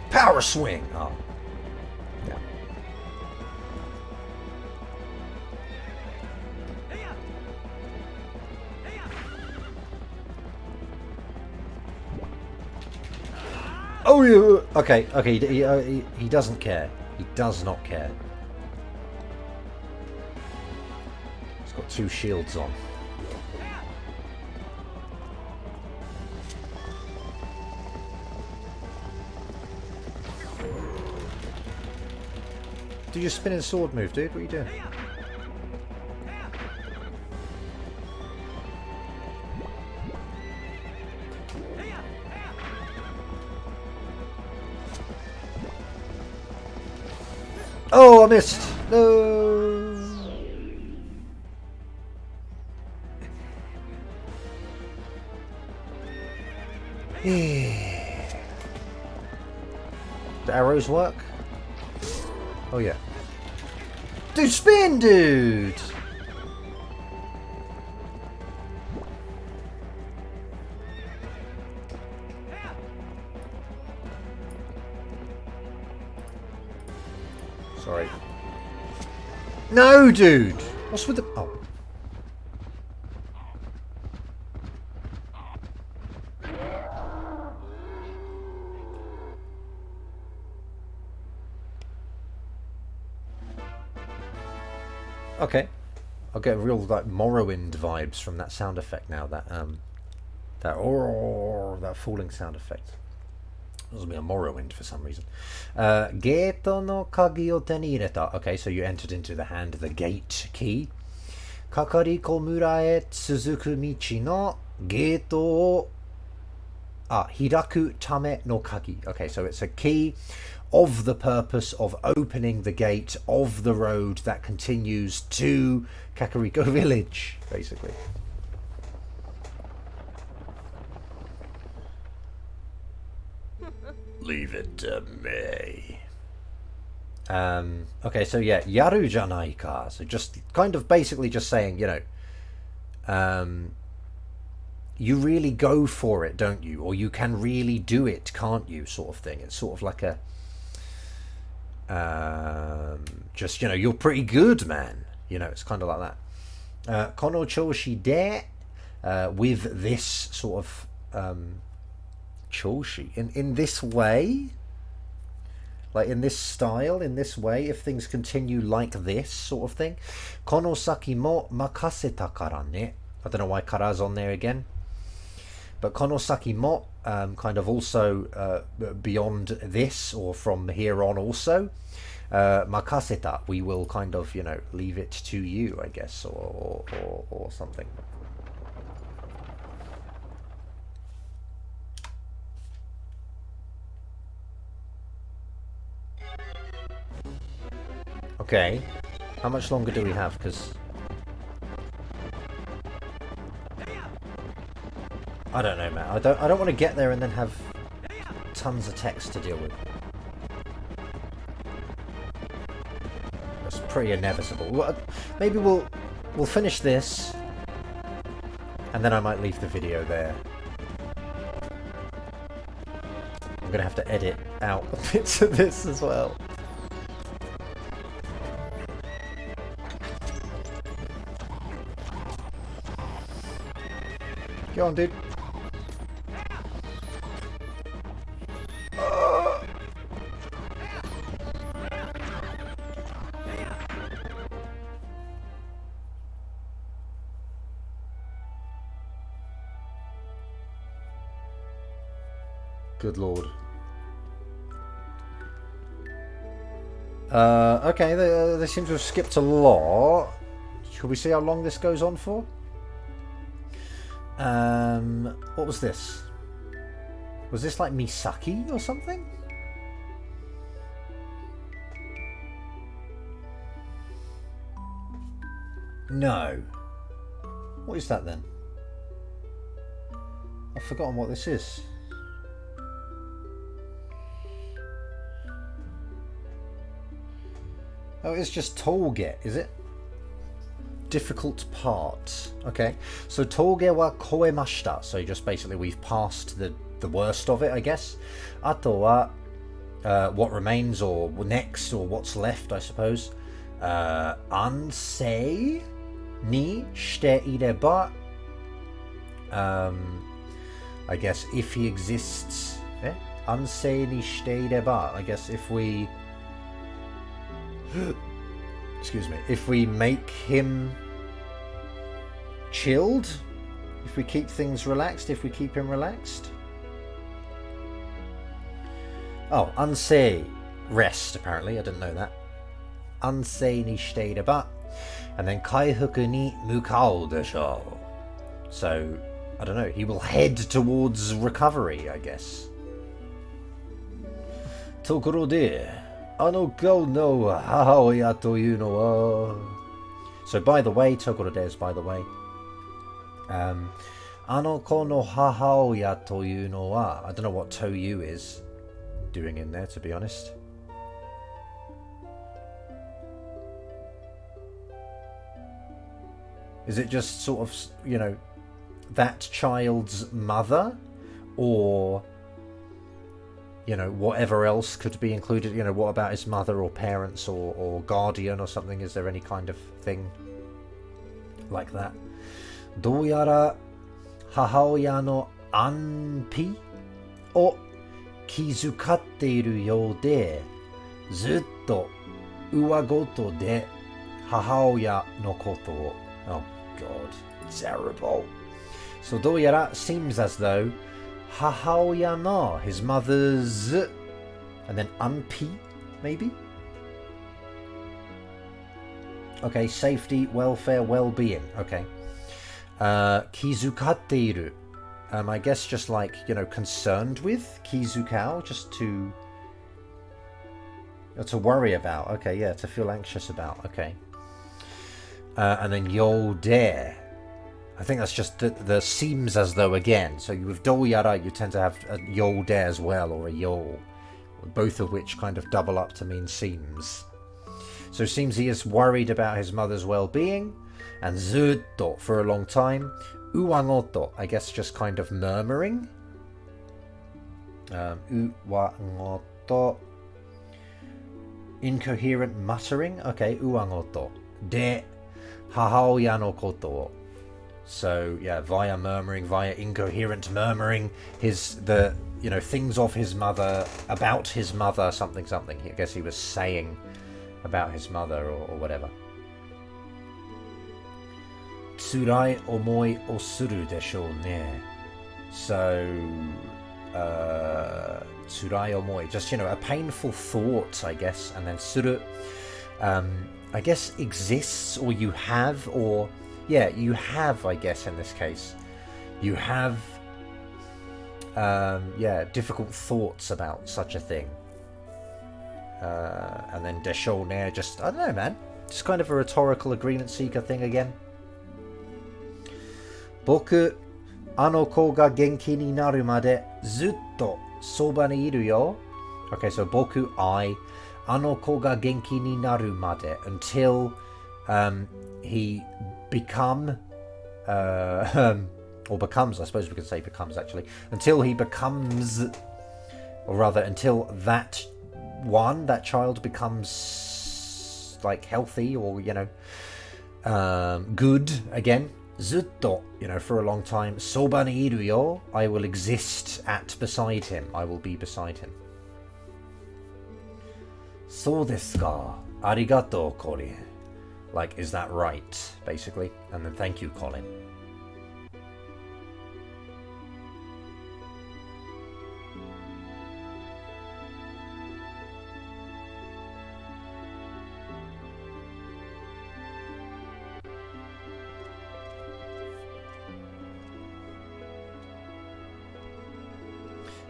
Power swing! Oh. Yeah. Oh, yeah. Okay, he doesn't care. He does not care. He's got 2 shields on. Do your spinning sword move, dude. What are you doing? Oh, I missed! No! The arrows work? Oh yeah. Dude, spin, dude! Sorry. No, dude! What's with the... Oh. Okay. I'll get real, like, Morrowind vibes from that sound effect now. That falling sound effect. It was a Morrowind for some reason. Geto no kagi o te ni ireta. Okay, so you entered into the hand the gate key. Kakariko mura e tsuzuku michi no geto o hiraku tame no kagi. Okay, so it's a key of the purpose of opening the gate of the road that continues to Kakariko Village, basically. Leave it to me. Okay, so yeah, yaru janai ka. So just kind of basically just saying, you know, you really go for it, don't you? Or you can really do it, can't you? Sort of thing. It's sort of like a, just, you know, you're pretty good, man. You know, it's kind of like that. Kono choshi de, with this sort of, choshi, in this way, like in this style, in this way, if things continue like this sort of thing. Kono saki mo makaseta kara ne. I don't know why kara's on there again. But kono saki mo, kind of also beyond this, or from here on also. Makaseta, we will kind of, you know, leave it to you, I guess, or something. Okay, how much longer do we have? Because I don't know, man. I don't want to get there and then have tons of text to deal with. That's pretty inevitable. Well, maybe we'll finish this, and then I might leave the video there. I'm gonna have to edit out bits of this as well. Go on, dude. Good lord. Okay, they seem to have skipped a lot. Should we see how long this goes on for? What was this? Was this like Misaki or something? No. What is that then? I've forgotten what this is. Oh, it's just Toge, is it? Difficult part. Okay, so Toge wa koemashita. So just basically we've passed the worst of it, I guess. Ato wa what remains, or next, or what's left, I suppose. Ansei ni shite ireba. I guess if he exists. Ansei ni shite ireba. I guess if we excuse me, if we make him chilled, if we keep things relaxed, if we keep him relaxed. Oh, ansei, rest, apparently. I didn't know that. Ansei ni shite ireba. And then kaifuku ni mukau desho. So, I don't know, he will head towards recovery, I guess. Tokoro de ano ko no hahaoya to you no wa. So by the way, Tokoro de is by the way. Ano ko no hahaoya to you no wa. I don't know what to you is doing in there, to be honest. Is it just sort of, you know, that child's mother, or, you know, whatever else could be included? You know, what about his mother or parents or guardian or something? Is there any kind of thing like that? Douyara hahaoya no anpi o kizukatte iru you de, zutto uwagoto de hahaoya no koto o. Oh god, terrible. So douyara seems as though hahaoya no, his mother's, and then anpi, maybe? Okay, safety, welfare, well-being. Okay. Kizukatte iru. I guess just like, you know, concerned with. Kizukao, just to To worry about. Okay, yeah, to feel anxious about. Okay. And then yolde. I think that's just the seems as though again. So with do yara, you tend to have a yolde as well, or a yol. Both of which kind of double up to mean seems. So it seems he is worried about his mother's well-being. And zutto, for a long time. Uwangoto, I guess just kind of murmuring. Uwangoto. Incoherent muttering. Okay, uwangoto. De hahaoya no koto o. So yeah, via murmuring, via incoherent murmuring, things of his mother, about his mother, something. I guess he was saying about his mother or whatever. Tsurai omoi o suru deshou ne. So, tsurai omoi, just, a painful thought, I guess. And then suru, I guess exists, or you have, or... Yeah, you have, I guess, in this case. You have, difficult thoughts about such a thing. And then deshou ne, just, I don't know, man. Just kind of a rhetorical agreement seeker thing again. Boku, ano ko ga genki ni naru made zutto soba ni iru yo. Okay, so boku, I, ano ko ga genki ni naru made, until he become or becomes, I suppose we could say becomes actually, until he becomes, or rather until that child becomes like healthy or good again. Zutto, for a long time. Soba ni iru yo, I will exist beside him, I will be beside him. So desu ka, arigato kore. Like, is that right, basically? And then thank you, Colin.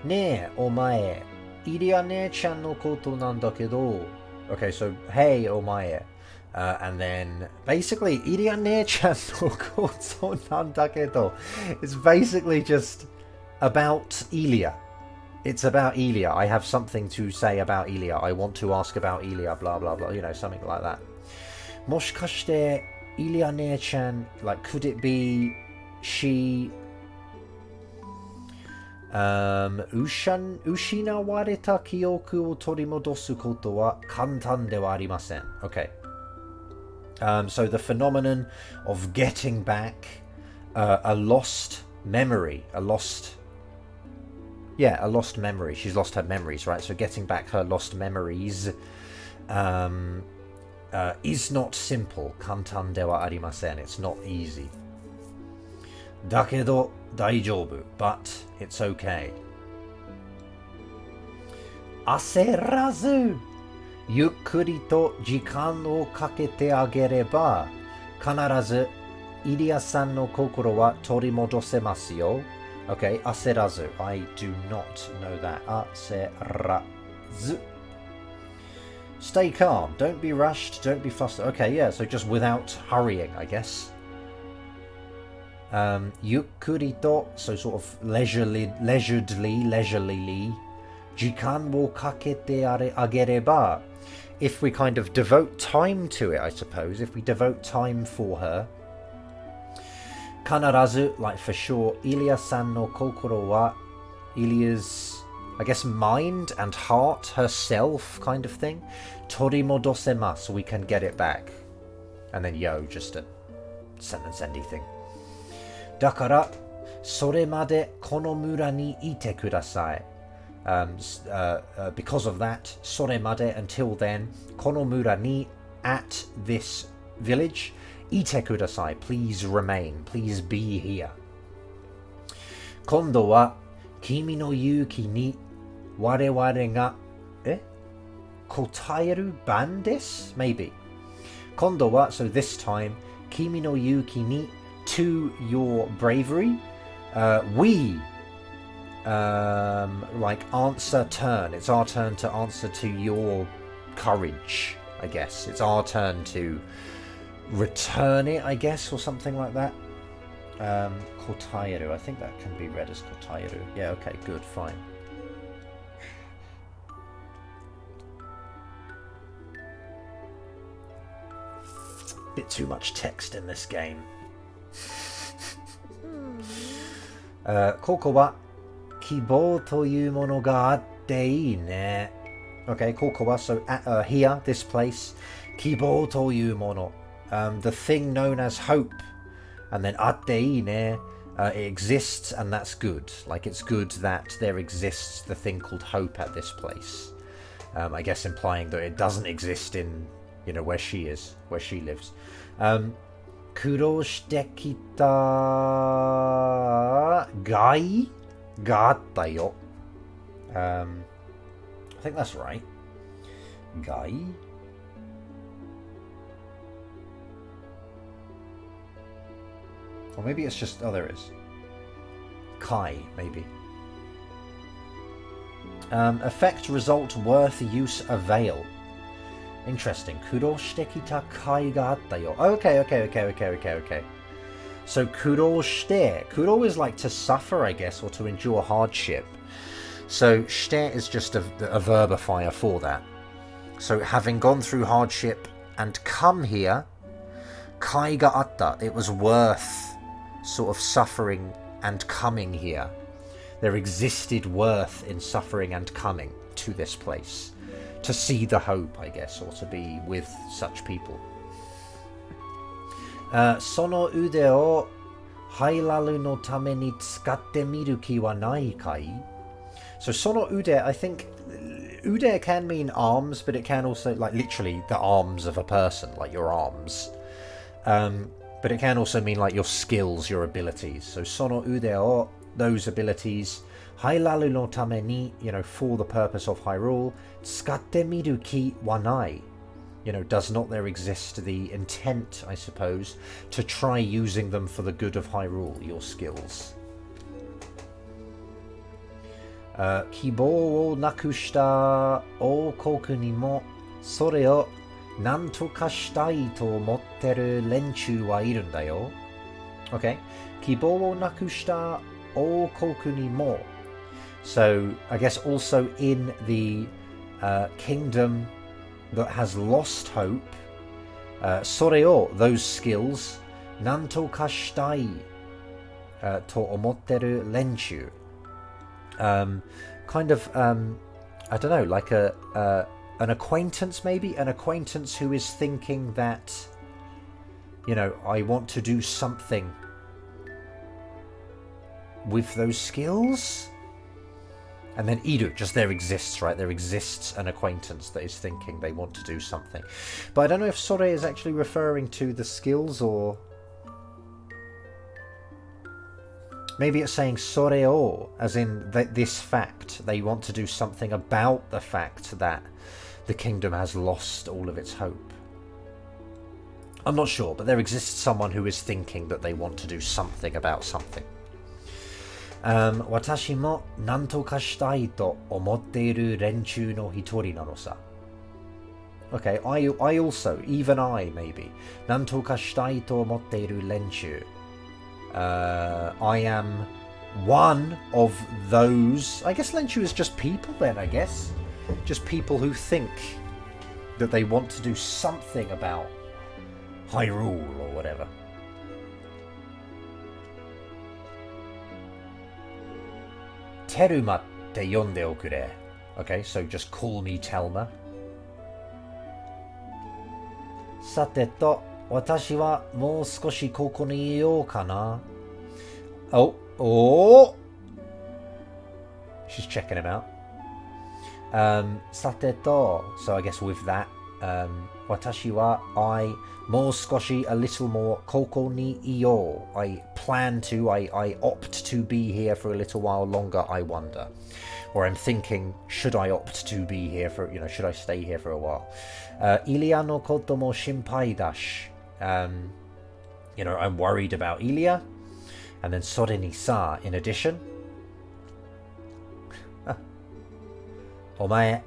Ne, omae, Iria ne-chan no koto nandakedo. Okay, so, hey, omae. And then basically Iria ne-chan no koto nandakedo. It's basically just about Elia. It's about Elia. I have something to say about Elia. I want to ask about Elia, blah blah blah, something like that. Moshikashite Ilia ne-chan, like, could it be she Ushinawareta kyoku o torimodosu koto wa kantan de wa arimasen. Okay. So the phenomenon of getting back a lost memory, a lost memory. She's lost her memories, right? So getting back her lost memories is not simple. Kantan de wa arimasen. It's not easy. Dakedo daijoubu, but it's okay. Aserazu, yukkuri to jikan o kakete agereba, kanarazu Iria-san no kokoro wa torimodosemasu yo. Okay, aserazu. I do not know that. Aserazu. Stay calm. Don't be rushed. Don't be fussed. Okay, yeah, so just without hurrying, I guess. Yukkuri to, so sort of leisurely. Jikan wo kakete agereba. If we kind of devote time to it, I suppose. If we devote time for her. Kanarazu, like for sure. Ilia-san no kokoro wa, Ilia's, I guess, mind and heart, herself, kind of thing. Torimodosemasu, we can get it back. And then yo, just a sentence-endy thing. Dakara, sore made kono mura ni ite kudasai. Because of that, sore made, until then, kono mura ni, at this village, ite kudasai, please remain, please be here. Kondo wa, kimi no yuki ni, wareware ga, kotaeru ban desu? Maybe. Kondo wa, so this time, kimi no yuki ni, to your bravery, we like answer turn. It's our turn to answer to your courage, I guess. It's our turn to return it, I guess, or something like that. Kotairu, I think that can be read as Kotairu. Yeah, okay, good, fine. Bit too much text in this game. Koko wa kibou toyu mono ga atte ii ne. Okay, koko wa, so here, this place. Kibou toyu mono. The thing known as hope. And then atte ii ne. It exists, and that's good. Like, it's good that there exists the thing called hope at this place. I guess implying that it doesn't exist in, you know, where she is, where she lives. Kurou shite kita gai ga atta yo. I think that's right. Gai? Or maybe it's just... Oh, there it is. Kai, maybe. Effect, result, worth, use, avail. Interesting. Kurou shite kita kai ga atta yo. Okay. So kurou shite. Kurou is like to suffer, I guess, or to endure hardship. So shite is just a verbifier for that. So having gone through hardship and come here, kai ga atta, it was worth sort of suffering and coming here. There existed worth in suffering and coming to this place. To see the hope, I guess, or to be with such people. Sono ude o hairaru no tame ni tsukatte miru ki wa nai kai? So sono ude, I think, ude can mean arms, but it can also, like, literally the arms of a person, like your arms. But it can also mean like your skills, your abilities. So sono ude o, those abilities. Hairaru no tame ni, you know, for the purpose of Hyrule. Tsukatte miru ki wa nai. You know, does not there exist the intent, I suppose, to try using them for the good of Hyrule, your skills. Kibou o nakushita oukoku ni mo, sore o nantoka shitai to omotteru renchū wa iru nda yo. Okay. Kibou o nakushita oukoku ni mo. So, I guess also in the kingdom that has lost hope, sore o, those skills, nantoka shitai to omotteru renchū. Kind of, I don't know, like an acquaintance maybe? An acquaintance who is thinking that, you know, I want to do something with those skills? And then iru, just there exists, right? There exists an acquaintance that is thinking they want to do something. But I don't know if sore is actually referring to the skills, or maybe it's saying sore o, as in this fact. They want to do something about the fact that the kingdom has lost all of its hope. I'm not sure, but there exists someone who is thinking that they want to do something about something. Watashi mo nantoka shitai to omotte iru renchū no hitori nano sa. Okay, I also, even I maybe, nantoka shitai to omotte iru renchū. I am one of those. I guess renchū is just people then, I guess. Just people who think that they want to do something about Hyrule or whatever. Teruma te yonde okure. Okay, so just call me Telma. Sate to, watashi wa mou skoshi koko ni iyou kana? Oh! She's checking him out. Sate to, so I guess with that, watashi wa, I, mou skoshi, a little more, koko ni iyou, I plan to, I opt to be here for a little while longer, I wonder. Or I'm thinking, should I opt to be here for, you know, should I stay here for a while? Ilia no koto mo shinpai dashi. You know, I'm worried about Ilia. And then sore ni sa, in addition. Omae,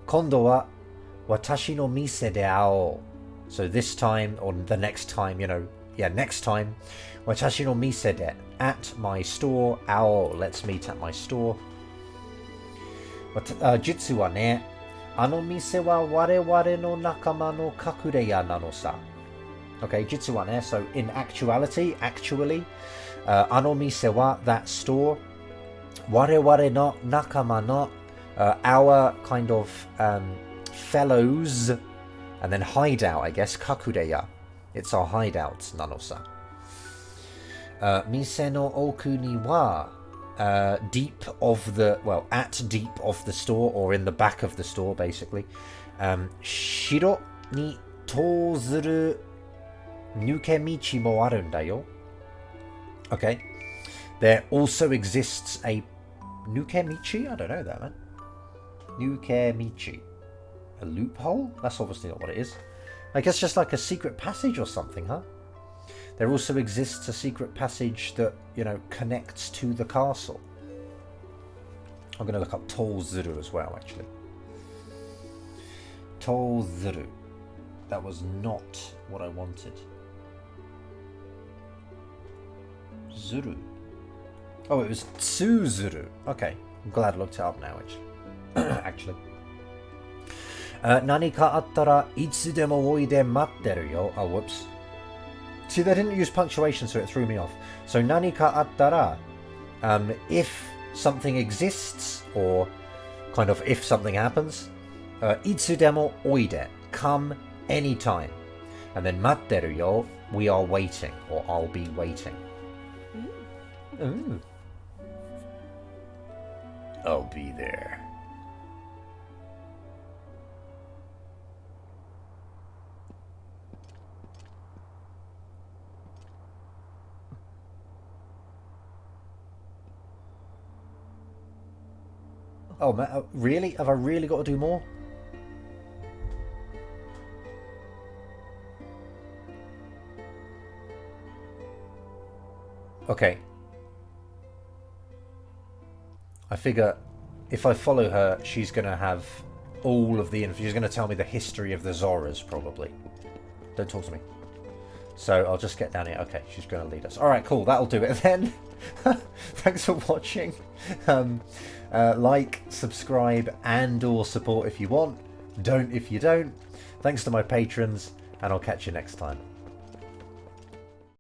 kondo wa Watashi no mise de ao. So this time, or the next time, next time. Watashi no mise de, at my store. Ao, let's meet at my store. Jitsu wa ne, ano mise wa wareware no nakama no kakureya nano sa. Okay, jitsu wa ne, so in actually, ano mise wa, that store. Wareware no nakama no, our kind of fellows, and then hideout, I guess, kakureya. It's our hideout, nanosa. Mise no oku ni wa, deep of the store, or in the back of the store, basically. Shiro ni tozuru nukemichi mo aru nda yo. Okay. There also exists a nukemichi? I don't know that, man. Nukemichi. A loophole? That's obviously not what it is. I guess just like a secret passage or something, huh? There also exists a secret passage that, connects to the castle. I'm going to look up Tozuru as well, actually. Tozuru. That was not what I wanted. Zuru. Oh, it was Tsuzuru. Okay, I'm glad I looked it up now, actually. Nani ka attara itsu demo oide matteru yo. Oh, whoops. See, they didn't use punctuation, so it threw me off. So, nani ka attara, if something exists, or kind of if something happens, itsu demo oide, come anytime. And then matteru yo, we are waiting, or I'll be waiting. Ooh. I'll be there. Oh man, really? Have I really got to do more? Okay. I figure if I follow her, she's going to have all of the info. She's going to tell me the history of the Zoras, probably. Don't talk to me. So I'll just get down here. Okay, she's going to lead us. All right, cool. That'll do it then. Thanks for watching. Like, subscribe, and or support if you want. Don't if you don't. Thanks to my patrons, and I'll catch you next time.